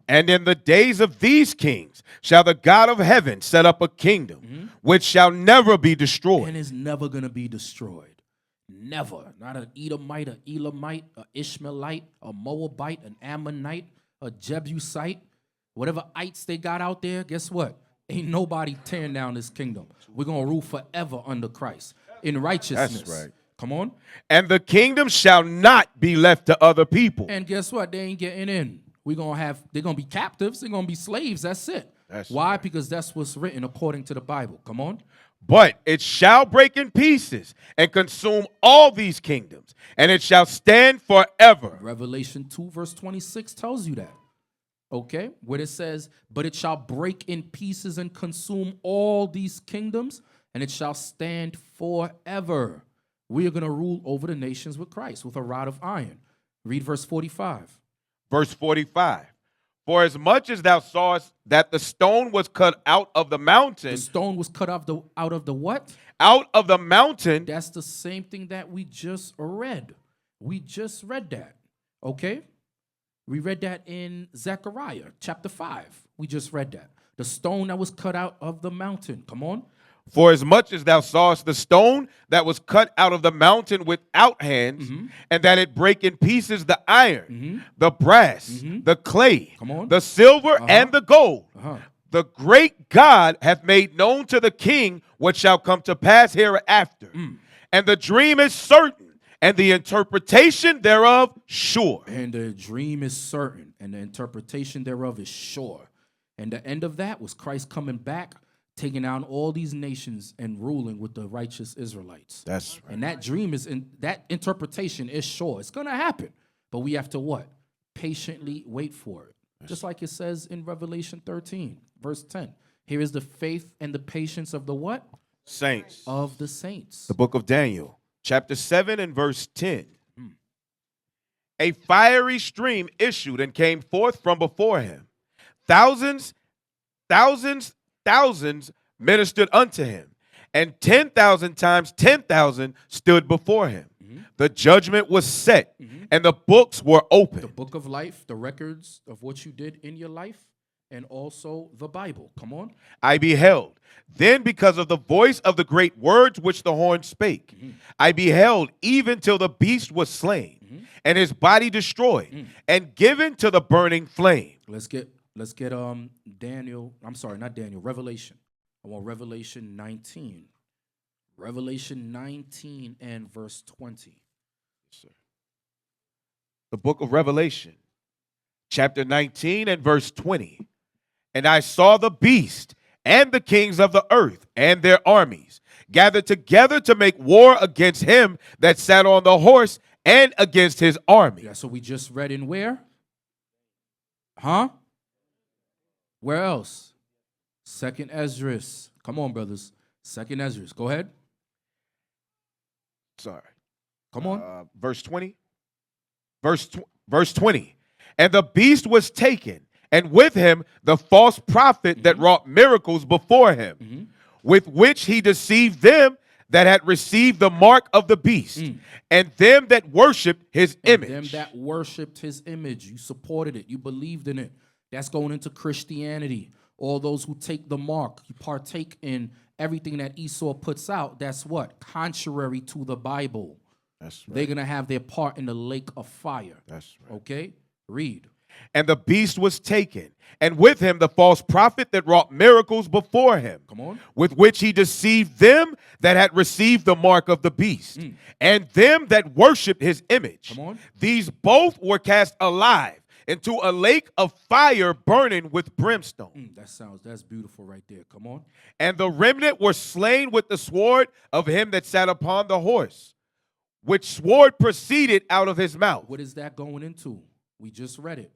And in the days of these kings shall the God of heaven set up a kingdom which shall never be destroyed. And is never going to be destroyed. Never. Not an Edomite, an Elamite, an Ishmaelite, a Moabite, an Ammonite, a Jebusite, whatever ites they got out there, guess what? Ain't nobody tearing down this kingdom. We're going to rule forever under Christ in righteousness. That's right. Come on. And the kingdom shall not be left to other people. And guess what? They ain't getting in. They're gonna be captives, they're gonna be slaves. That's it. Why? Right. Because that's what's written according to the Bible. Come on. But it shall break in pieces and consume all these kingdoms, and it shall stand forever. Revelation 2, verse 26 tells you that. Okay? Where it says, but it shall break in pieces and consume all these kingdoms, and it shall stand forever. We are gonna rule over the nations with Christ with a rod of iron. Read verse 45. Verse 45. For as much as thou sawest that the stone was cut out of the mountain. The stone was cut out of the what? Out of the mountain. That's the same thing that we just read. We just read that. Okay? We read that in Zechariah chapter 5. We just read that. The stone that was cut out of the mountain. Come on. For as much as thou sawest the stone that was cut out of the mountain without hands, and that it break in pieces the iron, the brass, the clay, the silver, and the gold, the great God hath made known to the king what shall come to pass hereafter. And the dream is certain, and the interpretation thereof sure. And the dream is certain, and the interpretation thereof is sure. And the end of that was Christ coming back, taking down all these nations and ruling with the righteous Israelites. That's right. And that dream that interpretation is sure. It's going to happen. But we have to what? Patiently wait for it. Just like it says in Revelation 13, verse 10. Here is the faith and the patience of the what? Saints. Of the saints. The book of Daniel, chapter 7 and verse 10. A fiery stream issued and came forth from before him. Thousands ministered unto him, and 10,000 times 10,000 stood before him. The judgment was set, and the books were opened. The book of life, the records of what you did in your life, and also the Bible. Come on. I beheld. Then because of the voice of the great words which the horn spake, I beheld even till the beast was slain, and his body destroyed, and given to the burning flame. Let's get Daniel. I'm sorry, not Daniel. Revelation. I want Revelation 19. Revelation 19 and verse 20. Yes, sir. The book of Revelation, chapter 19 and verse 20. And I saw the beast, and the kings of the earth and their armies, gathered together to make war against him that sat on the horse and against his army. Yeah, so we just read in where? Huh? Where else? Second Esdras. Come on, brothers. Second Esdras. Go ahead. Sorry. Come on. Verse 20. Verse 20. And the beast was taken, and with him the false prophet that wrought miracles before him, with which he deceived them that had received the mark of the beast, and them that worshipped his image. Them that worshipped his image. You supported it. You believed in it. That's going into Christianity. All those who take the mark, you partake in everything that Esau puts out. That's what? Contrary to the Bible. That's right. They're going to have their part in the lake of fire. That's right. Okay? Read. And the beast was taken, and with him the false prophet that wrought miracles before him. Come on. With which he deceived them that had received the mark of the beast, and them that worshipped his image. Come on. These both were cast alive into a lake of fire burning with brimstone. That's beautiful right there. Come on. And the remnant were slain with the sword of him that sat upon the horse, which sword proceeded out of his mouth. What is that going into? We just read it.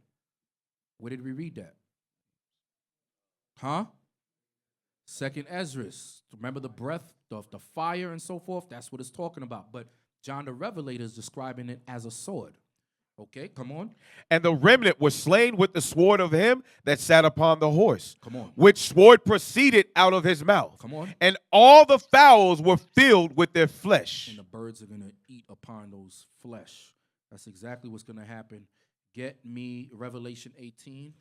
Where did we read that? Huh? Second Esdras. Remember the breath, the fire and so forth? That's what it's talking about. But John the Revelator is describing it as a sword. Okay, come on. And the remnant were slain with the sword of him that sat upon the horse. Come on. Which sword proceeded out of his mouth. Come on. And all the fowls were filled with their flesh. And the birds are going to eat upon those flesh. That's exactly what's going to happen. Get me Revelation 18.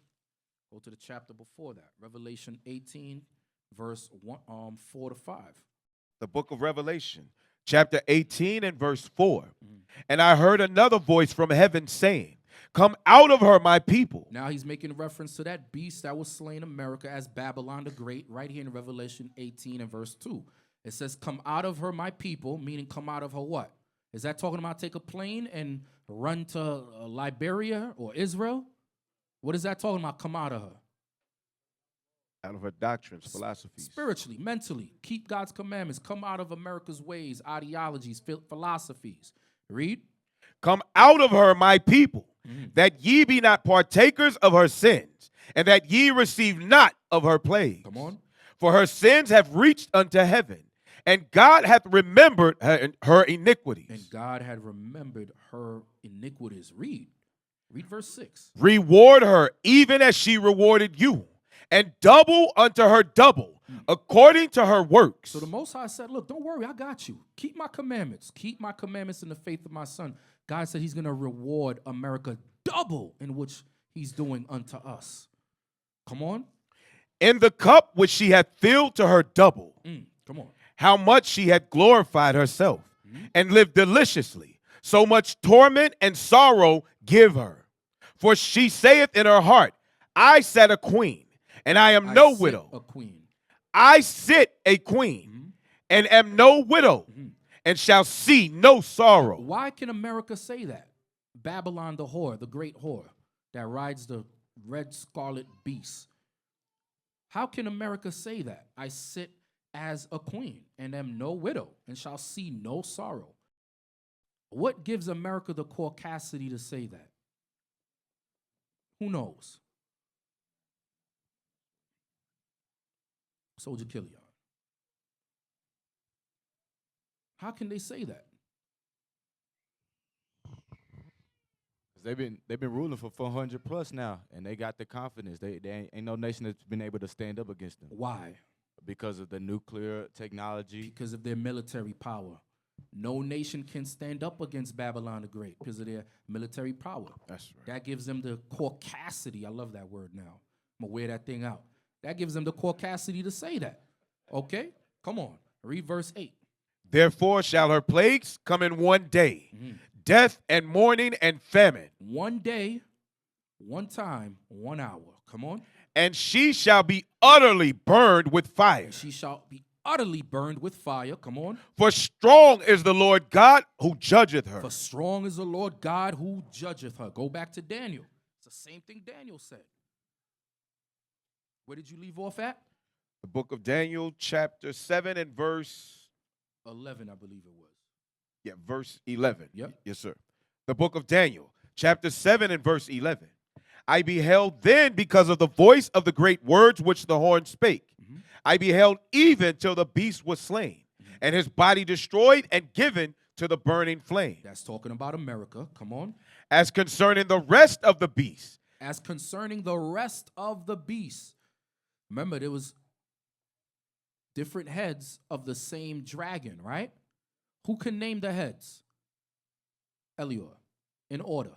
Go to the chapter before that. Revelation 18, verse 4 to 5. The book of Revelation, chapter 18 and verse 4. And I heard another voice from heaven saying, come out of her, my people. Now he's making reference to that beast that was slain in America as Babylon the Great, right here in Revelation 18 and verse 2. It says, come out of her, my people, meaning come out of her what? Is that talking about take a plane and run to Liberia or Israel? What is that talking about? Come out of her. Out of her doctrines, philosophies. Spiritually, mentally, keep God's commandments. Come out of America's ways, ideologies, philosophies. Read. Come out of her, my people, that ye be not partakers of her sins, and that ye receive not of her plagues. Come on. For her sins have reached unto heaven, and God hath remembered her iniquities. And God had remembered her iniquities. Read verse 6. Reward her even as she rewarded you, and double unto her double, according to her works. So the Most High said, look, don't worry, I got you. Keep my commandments. Keep my commandments in the faith of my son. God said he's going to reward America double in which he's doing unto us. Come on. In the cup which she had filled to her double. Come on. How much she had glorified herself and lived deliciously. So much torment and sorrow give her. For she saith in her heart, I sat a queen, and I am no widow. A queen. I sit a queen, and am no widow, and shall see no sorrow. Why can America say that? Babylon the whore, the great whore, that rides the red scarlet beast. How can America say that? I sit as a queen, and am no widow, and shall see no sorrow. What gives America the caucasity to say that? Who knows? Soldier Killian. How can they say that? They've been ruling for 400 plus now, and they got the confidence. They ain't no nation that's been able to stand up against them. Why? Because of the nuclear technology. Because of their military power. No nation can stand up against Babylon the Great because of their military power. That's right. That gives them the caucasity. I love that word now. I'm going to wear that thing out. That gives them the caucasity to say that. Okay? Come on. Read verse 8. Therefore shall her plagues come in one day, death and mourning and famine. One day, one time, 1 hour. Come on. And she shall be utterly burned with fire. She shall be utterly burned with fire. Come on. For strong is the Lord God who judgeth her. For strong is the Lord God who judgeth her. Go back to Daniel. It's the same thing Daniel said. Where did you leave off at? The book of Daniel, chapter 7 and verse 11, I believe it was. Yeah, verse 11. Yep. Yes, sir. The book of Daniel, chapter 7 and verse 11. I beheld then because of the voice of the great words which the horn spake. I beheld even till the beast was slain, and his body destroyed and given to the burning flame. That's talking about America. Come on. As concerning the rest of the beast. As concerning the rest of the beast. Remember, there was different heads of the same dragon, right? Who can name the heads? Elior, in order.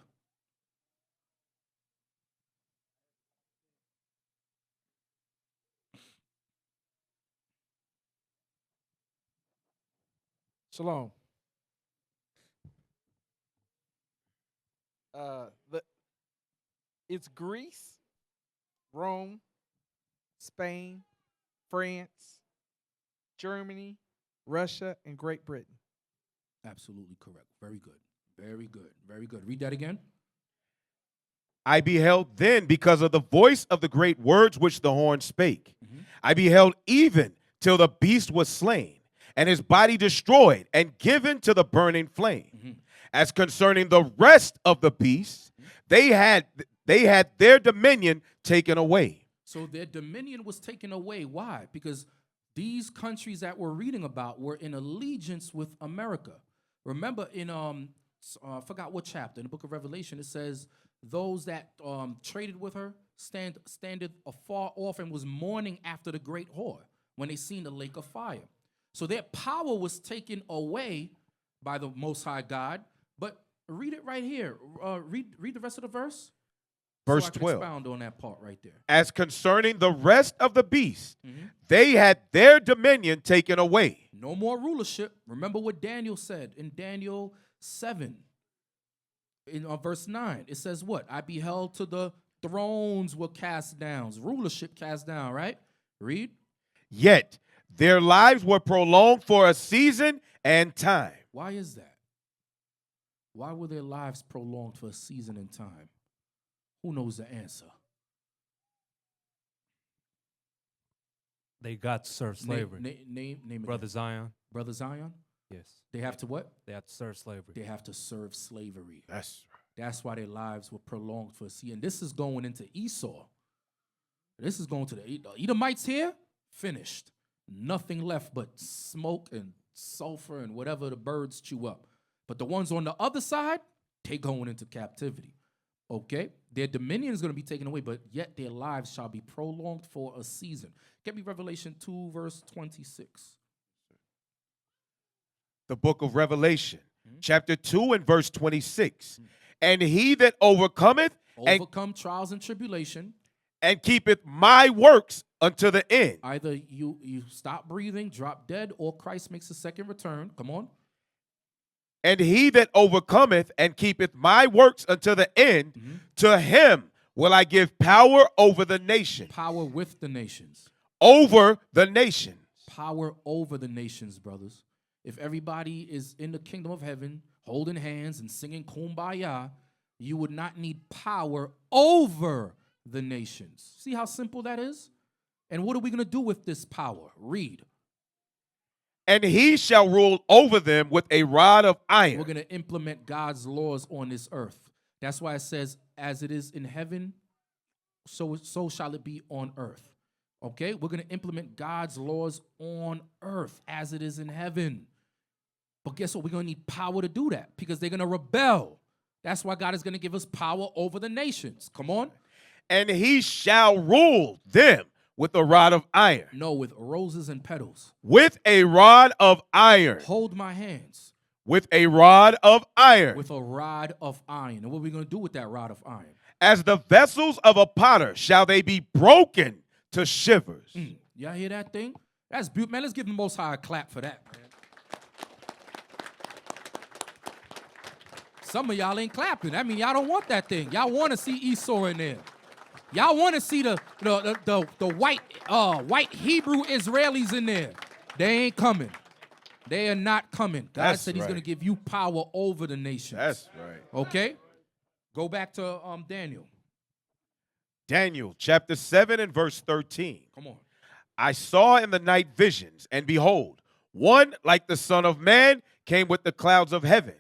Shalom. It's Greece, Rome, Spain, France, Germany, Russia, and Great Britain. Absolutely correct. Very good. Very good. Very good. Read that again. I beheld then because of the voice of the great words which the horn spake. I beheld even till the beast was slain, and his body destroyed and given to the burning flame. As concerning the rest of the beasts, they had their dominion taken away. So their dominion was taken away. Why? Because these countries that we're reading about were in allegiance with America. Remember in I forgot what chapter in the book of Revelation, it says those that traded with her standeth afar off and was mourning after the great whore when they seen the lake of fire. So their power was taken away by the Most High God. But read it right here. Read the rest of the verse. Verse so I can 12. expound on that part right there. As concerning the rest of the beasts, they had their dominion taken away. No more rulership. Remember what Daniel said in Daniel 7. In verse 9, it says what? I beheld till the thrones were cast down. Rulership cast down, right? Read. Yet their lives were prolonged for a season and time. Why is that? Why were their lives prolonged for a season and time? Who knows the answer? They got to serve slavery. Name Brother it. Zion. Brother Zion? Yes. They have to what? They have to serve slavery. They have to serve slavery. That's right. That's why their lives were prolonged for a season. And this is going into Esau. This is going to the Edomites here. Finished. Nothing left but smoke and sulfur and whatever the birds chew up. But the ones on the other side, they going into captivity. Okay? Their dominion is going to be taken away, but yet their lives shall be prolonged for a season. Get me Revelation 2, verse 26. The book of Revelation, chapter 2 and verse 26. And he that overcometh Overcome trials and tribulation. And keepeth my works unto the end. Either you stop breathing, drop dead, or Christ makes a second return. Come on. And he that overcometh and keepeth my works unto the end, to him will I give power over the nation. Power with the nations. Over the nations. Power over the nations, brothers. If everybody is in the kingdom of heaven, holding hands and singing Kumbaya, you would not need power over the nations. See how simple that is? And what are we going to do with this power? Read. And he shall rule over them with a rod of iron. We're going to implement God's laws on this earth. That's why it says, as it is in heaven, so shall it be on earth. Okay? We're going to implement God's laws on earth as it is in heaven. But guess what? We're going to need power to do that because they're going to rebel. That's why God is going to give us power over the nations. Come on. And he shall rule them with a rod of iron. No, with roses and petals. With a rod of iron. Hold my hands. With a rod of iron. With a rod of iron. And what are we going to do with that rod of iron? As the vessels of a potter shall they be broken to shivers. Y'all hear that thing? That's beautiful. Man, let's give the Most High a clap for that, man. Some of y'all ain't clapping. I mean, y'all don't want that thing. Y'all want to see Esau in there. Y'all want to see the white Hebrew Israelis in there. They ain't coming. They are not coming. God said he's going to give you power over the nations. That's right. Okay? Go back to Daniel. Daniel chapter 7 and verse 13. Come on. I saw in the night visions, and behold, one like the Son of Man came with the clouds of heaven,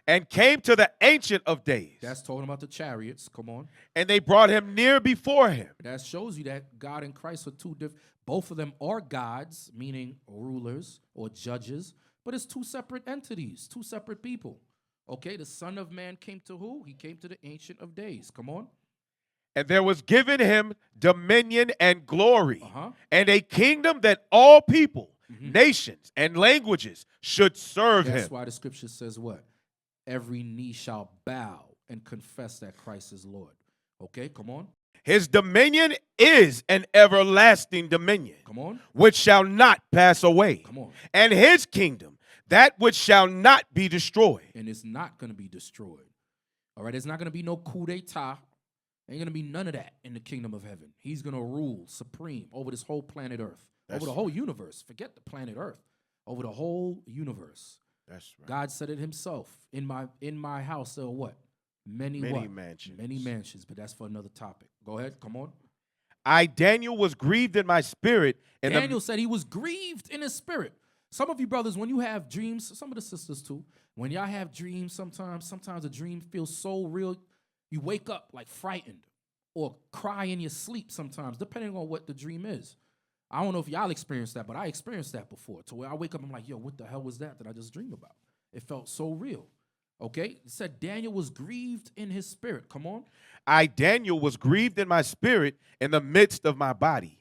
and came to the Ancient of Days. That's talking about the chariots. Come on. And they brought him near before him. That shows you that God and Christ are two different. Both of them are gods, meaning rulers or judges, but it's two separate entities, two separate people. Okay, the Son of Man came to who? He came to the Ancient of Days. Come on. And there was given him dominion and glory, and a kingdom that all people, nations, and languages should serve him. That's why the scripture says what? Every knee shall bow and confess that Christ is Lord. Okay, come on. His dominion is an everlasting dominion, Come on. which shall not pass away. Come on. And his kingdom, that which shall not be destroyed. And it's not going to be destroyed. All right, there's not going to be no coup d'etat. Ain't going to be none of that in the kingdom of heaven. He's going to rule supreme over this whole planet Earth, over the whole universe. Forget the planet Earth, over the whole universe. That's right. God said it himself. In my house there are what? Many mansions. Many mansions, but that's for another topic. Go ahead, come on. I, Daniel, was grieved in my spirit. And Daniel said he was grieved in his spirit. Some of you brothers, when you have dreams, some of the sisters too, when y'all have dreams, sometimes a dream feels so real, you wake up like frightened or cry in your sleep sometimes, depending on what the dream is. I don't know if y'all experienced that, but I experienced that before, to where I wake up, I'm like, yo, what the hell was that I just dreamed about? It felt so real. Okay? It said Daniel was grieved in his spirit. Come on. I, Daniel, was grieved in my spirit in the midst of my body.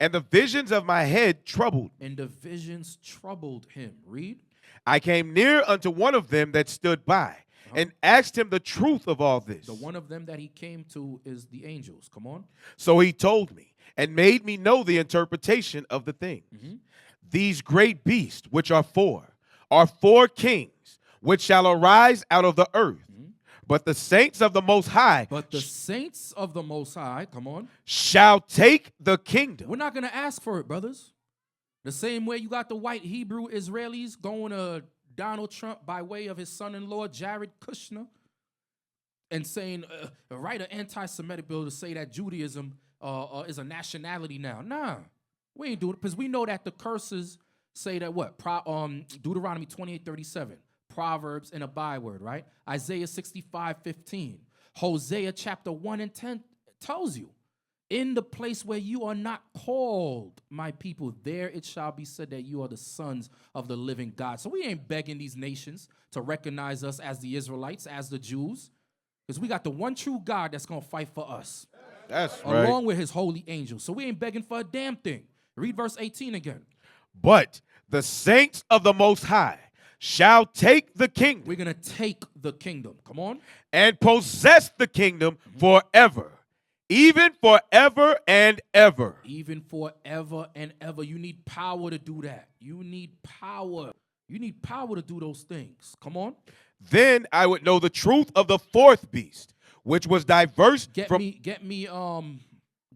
And the visions of my head troubled. And the visions troubled him. Read. I came near unto one of them that stood by and asked him the truth of all this. The one of them that he came to is the angels. Come on. So he told me and made me know the interpretation of the things. These great beasts, which are four kings, which shall arise out of the earth. But the saints of the Most High, come on, shall take the kingdom. We're not going to ask for it, brothers. The same way you got the white Hebrew Israelis going to Donald Trump by way of his son-in-law, Jared Kushner, and saying, write an anti-Semitic bill to say that Judaism is a nationality now. Nah, we ain't doing it, because we know that the curses say that what? Deuteronomy 28:37. Proverbs and a byword, right? Isaiah 65:15. Hosea chapter 1 and 10 tells you, in the place where you are not called, my people, there it shall be said that you are the sons of the living God. So we ain't begging these nations to recognize us as the Israelites, as the Jews, because we got the one true God that's going to fight for us. That's right. Along with his holy angels. So we ain't begging for a damn thing. Read verse 18 again. But the saints of the Most High shall take the kingdom. We're going to take the kingdom. Come on. And possess the kingdom forever. Even forever and ever. Even forever and ever. You need power to do that. You need power. You need power to do those things. Come on. Then I would know the truth of the fourth beast, which was diverse Get me,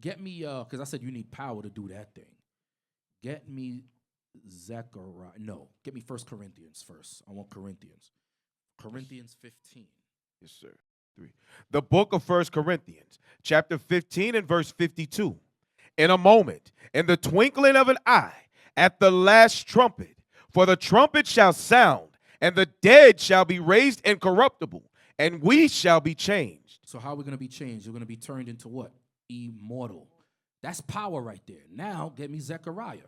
because I said you need power to do that thing. Get me Zechariah. No, get me 1 Corinthians first. I want Corinthians. Corinthians 15. Yes, sir. 3. The book of 1 Corinthians, chapter 15 and verse 52. In a moment, in the twinkling of an eye, at the last trumpet, for the trumpet shall sound, and the dead shall be raised incorruptible, and we shall be changed. So how are we going to be changed? We're going to be turned into what? Immortal. That's power right there. Now, get me Zechariah.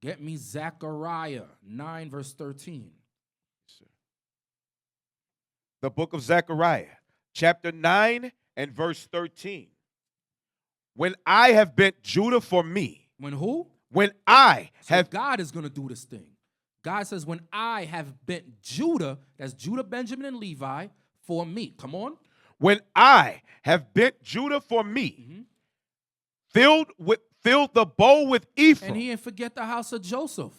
Get me Zechariah 9, verse 13. The book of Zechariah, chapter 9 and verse 13. When I have bent Judah for me. When who? When I have. God is going to do this thing. God says, when I have bent Judah, that's Judah, Benjamin, and Levi, for me. Come on. When I have bent Judah for me, filled the bowl with Ephraim. And he didn't forget the house of Joseph.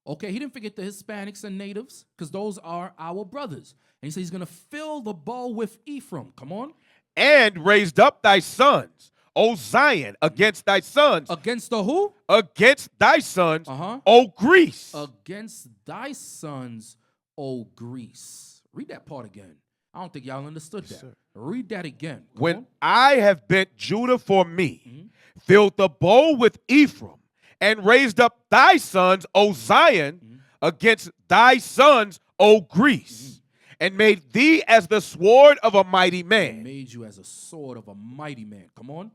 Okay, he didn't forget the Hispanics and natives, because those are our brothers. And he said he's going to fill the bowl with Ephraim. Come on. And raised up thy sons, O Zion, against thy sons. Against the who? Against thy sons, O Greece. Against thy sons, O Greece. Read that part again. I don't think y'all understood that. Sir. Read that again. When I have bent Judah for me, filled the bowl with Ephraim, and raised up thy sons, O Zion, against thy sons, O Greece, and made thee as the sword of a mighty man. Made you as a sword of a mighty man. Come on.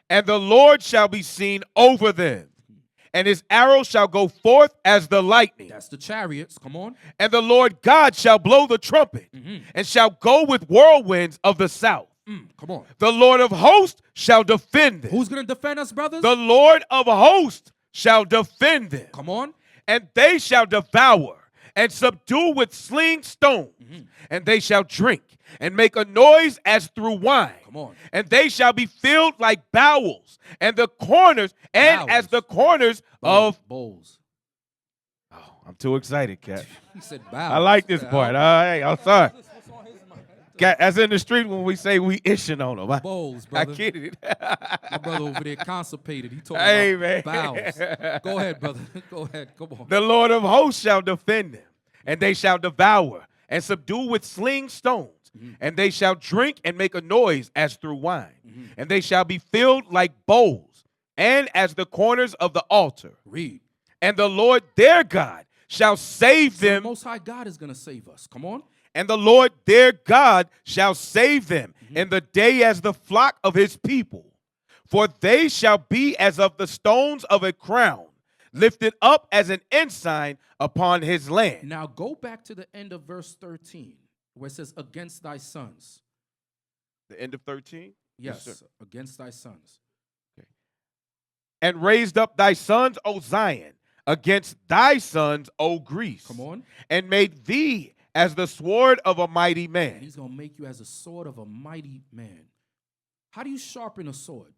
And the Lord shall be seen over them, and his arrow shall go forth as the lightning. That's the chariots. Come on. And the Lord God shall blow the trumpet, and shall go with whirlwinds of the south. Come on. The Lord of hosts shall defend them. Who's going to defend us, brothers? The Lord of hosts shall defend them. Come on. And they shall devour and subdue with sling stones. And they shall drink and make a noise as through wine. Come on. And they shall be filled like bowels, and the corners, and as the corners of bowls. Oh, I'm too excited, Cat. He said bowels. I like this part. Hey, I'm sorry. Cat, that's in the street when we say we ishing on them. Bowls, I brother. get it. My brother over there constipated. He told Hey, about man. bowels. Go ahead, brother. Go ahead. Come on. The Lord of hosts shall defend them, and they shall devour and subdue with sling stones. And they shall drink and make a noise as through wine. And they shall be filled like bowls, and as the corners of the altar. Read. And the Lord their God shall save So them. the Most High God is going to save us. Come on. And the Lord their God shall save them in the day as the flock of his people. For they shall be as of the stones of a crown, lifted up as an ensign upon his land. Now go back to the end of verse 13, where it says, against thy sons. The end of 13? Yes, sir. against thy sons. And raised up thy sons, O Zion, against thy sons, O Greece. Come on. And made thee as the sword of a mighty And man. he's going to make you as a sword of a mighty man. How do you sharpen a sword?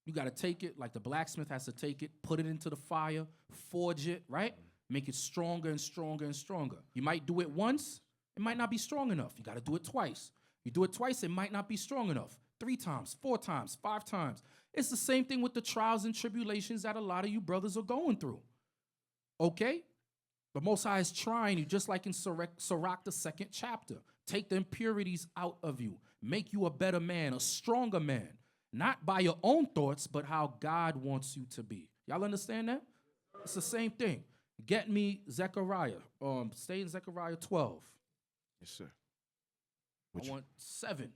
You got to take it like the blacksmith has to take it, put it into the fire, forge it, right? Make it stronger and stronger and stronger. You might do it once. It might not be strong enough. You got to do it twice. You do it twice, it might not be strong enough. 3 times, 4 times, 5 times. It's the same thing with the trials and tribulations that a lot of you brothers are going through. Okay? The Most High is trying you, just like in Sirach, the 2nd chapter. Take the impurities out of you. Make you a better man, a stronger man. Not by your own thoughts, but how God wants you to be. Y'all understand that? It's the same thing. Get me Zechariah. Stay in Zechariah 12. Yes, sir. I want 7.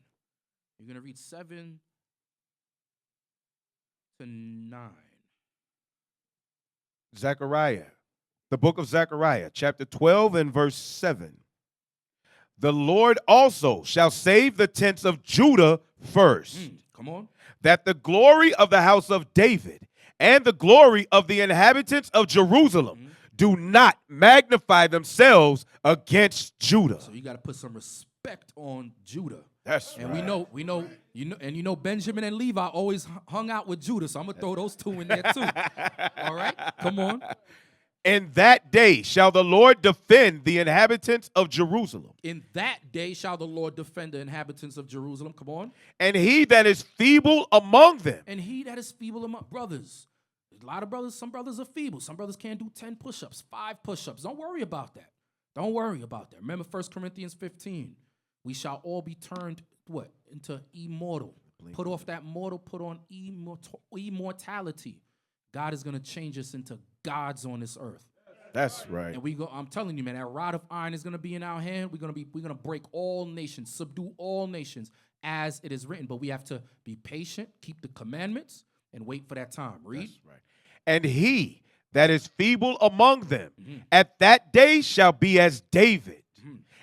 You're going to read 7 to 9. Zechariah, the book of Zechariah, chapter 12 and verse 7. The Lord also shall save the tents of Judah first, Come on. that the glory of the house of David and the glory of the inhabitants of Jerusalem do not magnify themselves against Judah. So you got to put some respect on Judah. That's and right. we know Benjamin and Levi always hung out with Judah, so I'm gonna throw those 2 in there too. All right, come on. In that day shall the Lord defend the inhabitants of Jerusalem. In that day shall the Lord defend the inhabitants of Jerusalem. Come on. And he that is feeble among them. And he that is feeble among brothers. A lot of brothers, some brothers are feeble. Some brothers can't do 10 push-ups, 5 push-ups. Don't worry about that. Don't worry about that. Remember 1 Corinthians 15. We shall all be turned, what? Into immortal. Put off that mortal, put on immortality. God is going to change us into gods on this earth. That's right. And I'm telling you, man, that rod of iron is going to be in our hand. We're going to break all nations, subdue all nations as it is written. But we have to be patient, keep the commandments, and wait for that time. Read. That's right. And he that is feeble among them at that day shall be as David.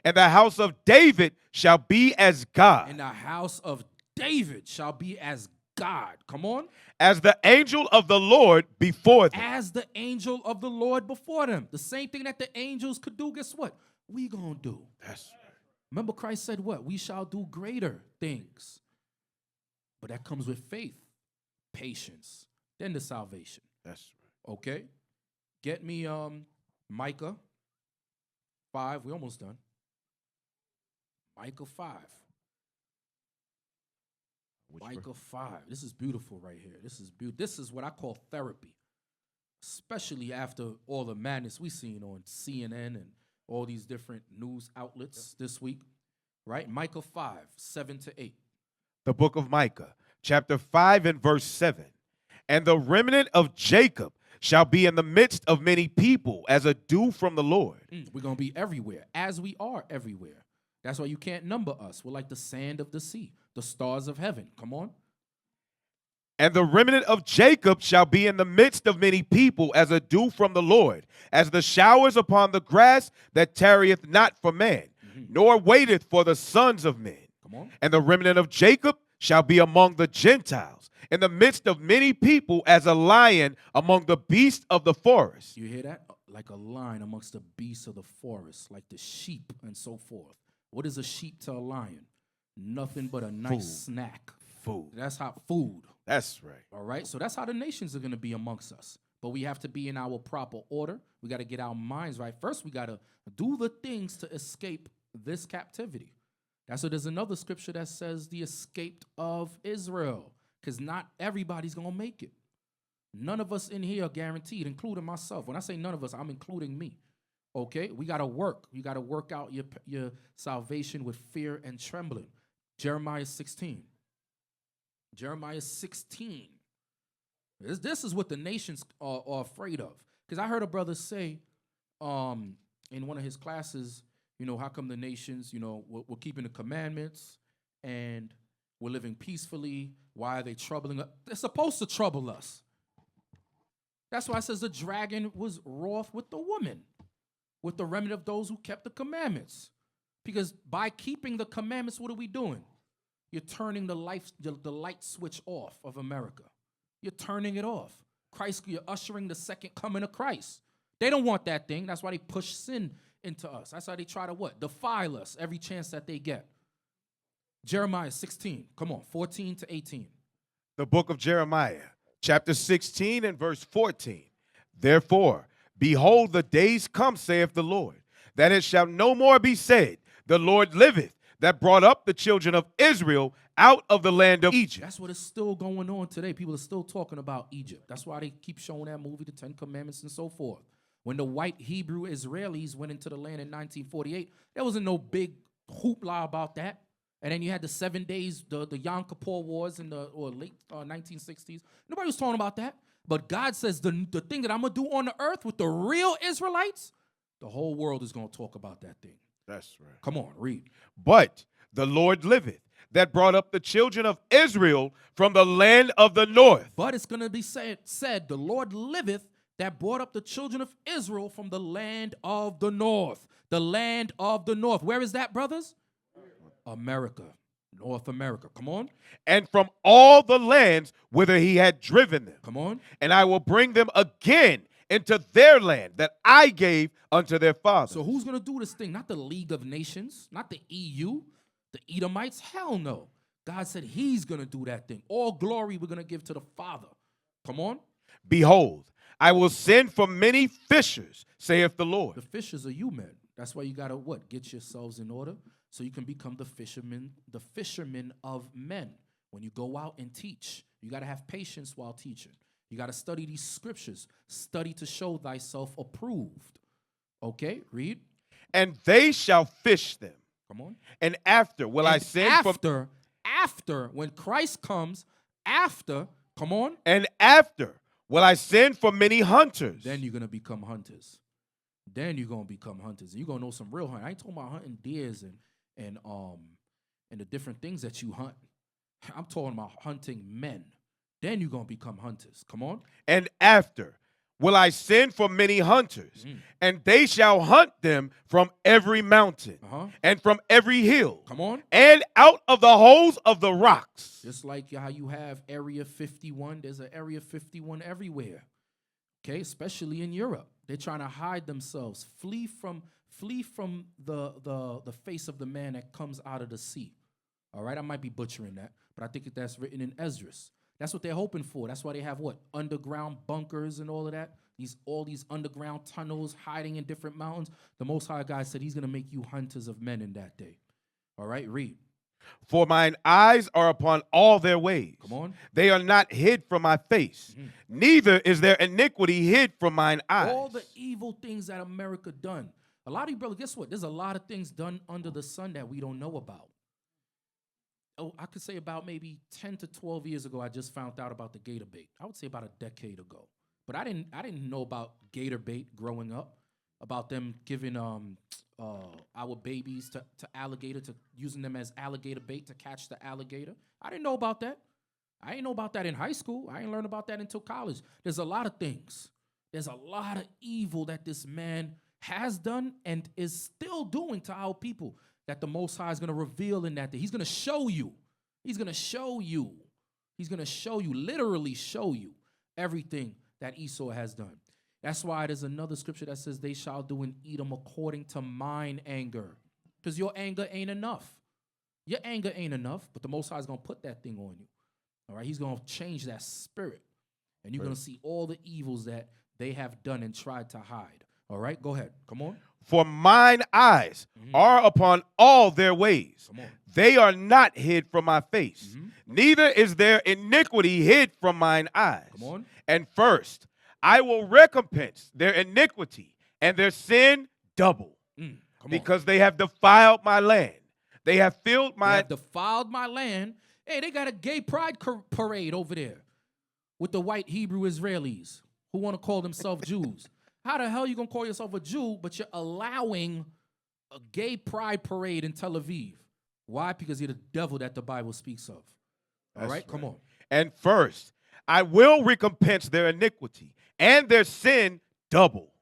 And the house of David shall be as God. And the house of David shall be as God. Come on. As the angel of the Lord before them. As the angel of the Lord before them. The same thing that the angels could do, guess what? We gonna do. That's right. Remember Christ said what? We shall do greater things. But that comes with faith, patience, then the salvation. That's right. Okay? Get me Micah 5. We're almost done. Micah 5. Micah 5. This is beautiful right here. This is beautiful. This is what I call therapy, especially after all the madness we've seen on CNN and all these different news outlets this week, right? Micah 5, 7 to 8. The book of Micah, chapter 5 and verse 7. And the remnant of Jacob shall be in the midst of many people as a dew from the Lord. We're going to be everywhere, as we are everywhere. That's why you can't number us. We're like the sand of the sea, the stars of heaven. Come on. And the remnant of Jacob shall be in the midst of many people as a dew from the Lord, as the showers upon the grass that tarrieth not for man, nor waiteth for the sons of men. Come on. And the remnant of Jacob shall be among the Gentiles, in the midst of many people as a lion among the beasts of the forest. You hear that? Like a lion amongst the beasts of the forest, like the sheep and so forth. What is a sheep to a lion? Nothing but a nice snack. Food. That's how food. That's right. All right. So that's how the nations are going to be amongst us. But we have to be in our proper order. We got to get our minds right. First, we got to do the things to escape this captivity. That's what there's another scripture that says the escaped of Israel. Because not everybody's going to make it. None of us in here are guaranteed, including myself. When I say none of us, I'm including me. Okay? We got to work. You got to work out your salvation with fear and trembling. Jeremiah 16. Jeremiah 16. This is what the nations are afraid of. Because I heard a brother say in one of his classes, you know, how come the nations, you know, we're keeping the commandments and we're living peacefully. Why are they troubling us? They're supposed to trouble us. That's why it says the dragon was wroth with the woman, with the remnant of those who kept the commandments. Because by keeping the commandments, what are we doing? You're turning the light switch off of America. You're turning it off. Christ, you're ushering the second coming of Christ. They don't want that thing. That's why they push sin into us. That's how they try to what? Defile us every chance that they get. Jeremiah 16. Come on, 14 to 18. The book of Jeremiah, chapter 16 and verse 14. Therefore, behold, the days come, saith the Lord, that it shall no more be said, the Lord liveth, that brought up the children of Israel out of the land of Egypt. That's what is still going on today. People are still talking about Egypt. That's why they keep showing that movie, The Ten Commandments and so forth. When the white Hebrew Israelis went into the land in 1948, there wasn't no big hoopla about that. And then you had the 7 days, the Yom Kippur Wars in the late 1960s. Nobody was talking about that. But God says the thing that I'm going to do on the earth with the real Israelites, the whole world is going to talk about that thing. That's right. Come on, read. But the Lord liveth, that brought up the children of Israel from the land of the north. But it's going to be said, the Lord liveth, that brought up the children of Israel from the land of the north. The land of the north. Where is that, brothers? America. North America. Come on. And from all the lands whither he had driven them. Come on. And I will bring them again into their land that I gave unto their fathers. So who's going to do this thing? Not the League of Nations, not the EU, the Edomites. Hell no. God said he's going to do that thing. All glory we're going to give to the Father. Come on. Behold, I will send for many fishers, saith the Lord. The fishers are you men. That's why you got to what? Get yourselves in order so you can become the fishermen of men. When you go out and teach, you got to have patience while teaching. You got to study these scriptures. Study to show thyself approved. Okay, read. And they shall fish them. Come on. And after will I send after, when Christ comes, after, come on. And after will I send for many hunters. Then you're going to become hunters. Then you're going to become hunters. You're going to know some real hunting. I ain't talking about hunting deers and the different things that you hunt. I'm talking about hunting men. Then you're going to become hunters. Come on. And after will I send for many hunters, and they shall hunt them from every mountain and from every hill. Come on. And out of the holes of the rocks. Just like how you have Area 51, there's an Area 51 everywhere. Okay, especially in Europe. They're trying to hide themselves, flee from the face of the man that comes out of the sea. All right, I might be butchering that, but I think that's written in Esdras. That's what they're hoping for. That's why they have what? Underground bunkers and all of that. All these underground tunnels hiding in different mountains. The Most High God said he's going to make you hunters of men in that day. All right, read. For mine eyes are upon all their ways. Come on. They are not hid from my face. Neither is their iniquity hid from mine eyes. All the evil things that America done. A lot of you brothers, guess what? There's a lot of things done under the sun that we don't know about. Oh, I could say about maybe 10 to 12 years ago, I just found out about the gator bait. I would say about a decade ago. but I didn't know about gator bait growing up, about them giving our babies to alligator, to using them as alligator bait to catch the alligator. I didn't know about that. I didn't know about that in high school. I didn't learn about that until college. There's a lot of things. There's a lot of evil that this man has done and is still doing to our people that the Most High is going to reveal in that day. He's going to show you. He's going to show you. He's going to show you, literally show you everything that Esau has done. That's why there's another scripture that says, they shall do in Edom according to mine anger. Because your anger ain't enough. Your anger ain't enough, but the Most High is going to put that thing on you. All right? He's going to change that spirit. And you're going to see all the evils that they have done and tried to hide. All right? Go ahead. Come on. For mine eyes are upon all their ways. They are not hid from my face. Neither is their iniquity hid from mine eyes. Come on. And first, I will recompense their iniquity and their sin double. Because they have defiled my land. They have filled my... They have defiled my land. Hey, they got a gay pride parade over there with the white Hebrew Israelis who want to call themselves Jews. How the hell you going to call yourself a Jew, but you're allowing a gay pride parade in Tel Aviv? Why? Because you're the devil that the Bible speaks of. All right, come on. And first, I will recompense their iniquity and their sin double.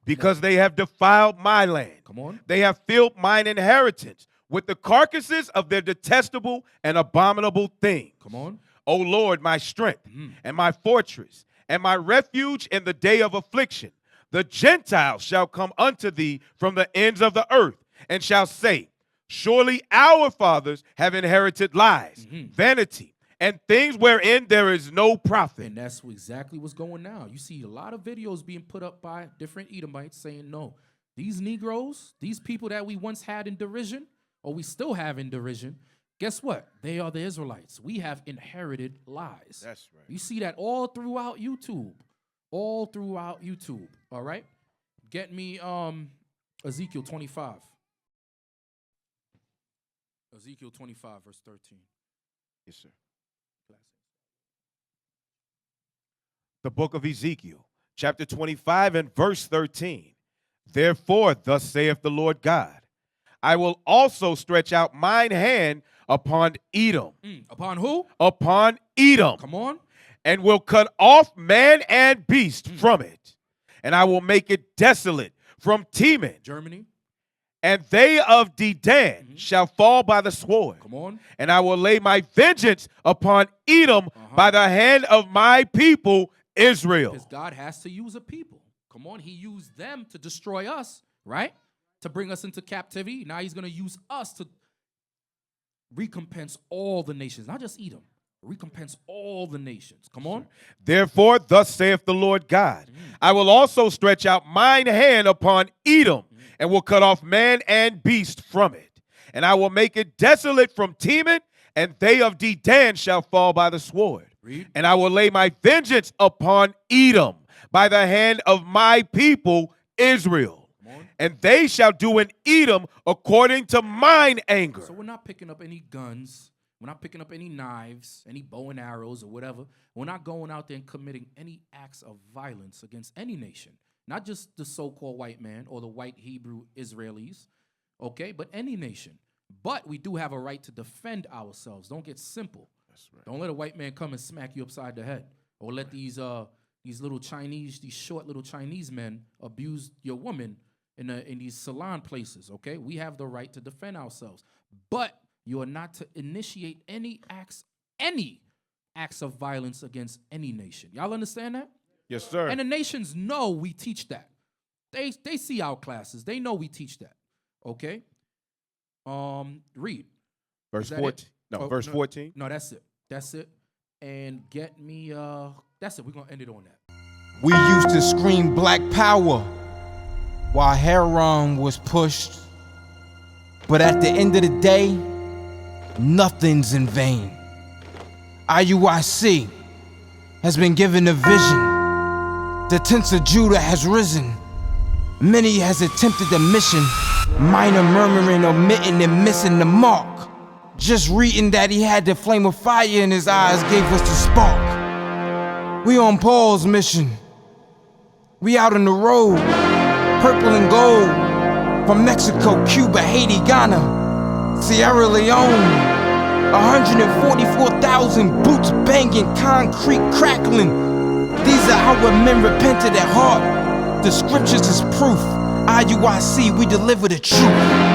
Because they have defiled my land. Come on. They have filled mine inheritance with the carcasses of their detestable and abominable things. Come on. O Lord, my strength and my fortress and my refuge in the day of affliction. The Gentiles shall come unto thee from the ends of the earth and shall say, surely our fathers have inherited lies, vanity, and things wherein there is no profit. And that's exactly what's going now. You see a lot of videos being put up by different Edomites saying, no, these Negroes, these people that we once had in derision, or we still have in derision, guess what? They are the Israelites. We have inherited lies. That's right. You see that all throughout YouTube. All throughout YouTube. All right? Get me Ezekiel 25. Ezekiel 25, verse 13. Yes, sir. The book of Ezekiel, chapter 25 and verse 13. Therefore, thus saith the Lord God, I will also stretch out mine hand upon Edom. Upon who? Upon Edom. Come on. And will cut off man and beast from it. And I will make it desolate from Teman. Germany. And they of Dedan shall fall by the sword. Come on. And I will lay my vengeance upon Edom by the hand of my people Israel. Because God has to use a people. Come on. He used them to destroy us, right? To bring us into captivity. Now he's going to use us to recompense all the nations, not just Edom. Recompense all the nations. Come on. Therefore, thus saith the Lord God, I will also stretch out mine hand upon Edom, and will cut off man and beast from it. And I will make it desolate from Teman, and they of Dedan shall fall by the sword. And I will lay my vengeance upon Edom by the hand of my people Israel. And they shall do in Edom according to mine anger. So we're not picking up any guns. We're not picking up any knives, any bow and arrows or whatever. We're not going out there and committing any acts of violence against any nation. Not just the so-called white man or the white Hebrew Israelis, okay, but any nation. But we do have a right to defend ourselves. Don't get simple. That's right. Don't let a white man come and smack you upside the head. Or let these little Chinese, these short little Chinese men abuse your woman in these salon places, okay? We have the right to defend ourselves. But you are not to initiate any acts of violence against any nation. Y'all understand that? Yes, sir. And the nations know we teach that. They see our classes. They know we teach that. Okay? Read. Verse 14. No, verse 14. No, that's it. That's it. And get me that's it. We're gonna end it on that. We used to scream black power while Heron was pushed. But at the end of the day, nothing's in vain. IUIC has been given a vision. The tents of Judah has risen. Many has attempted the mission. Minor murmuring, omitting, and missing the mark. Just reading that he had the flame of fire in his eyes gave us the spark. We on Paul's mission. We out on the road, purple and gold. From Mexico, Cuba, Haiti, Ghana, Sierra Leone. 144,000 boots banging, concrete crackling. These are our men repented at heart. The scriptures is proof. IUIC, we deliver the truth.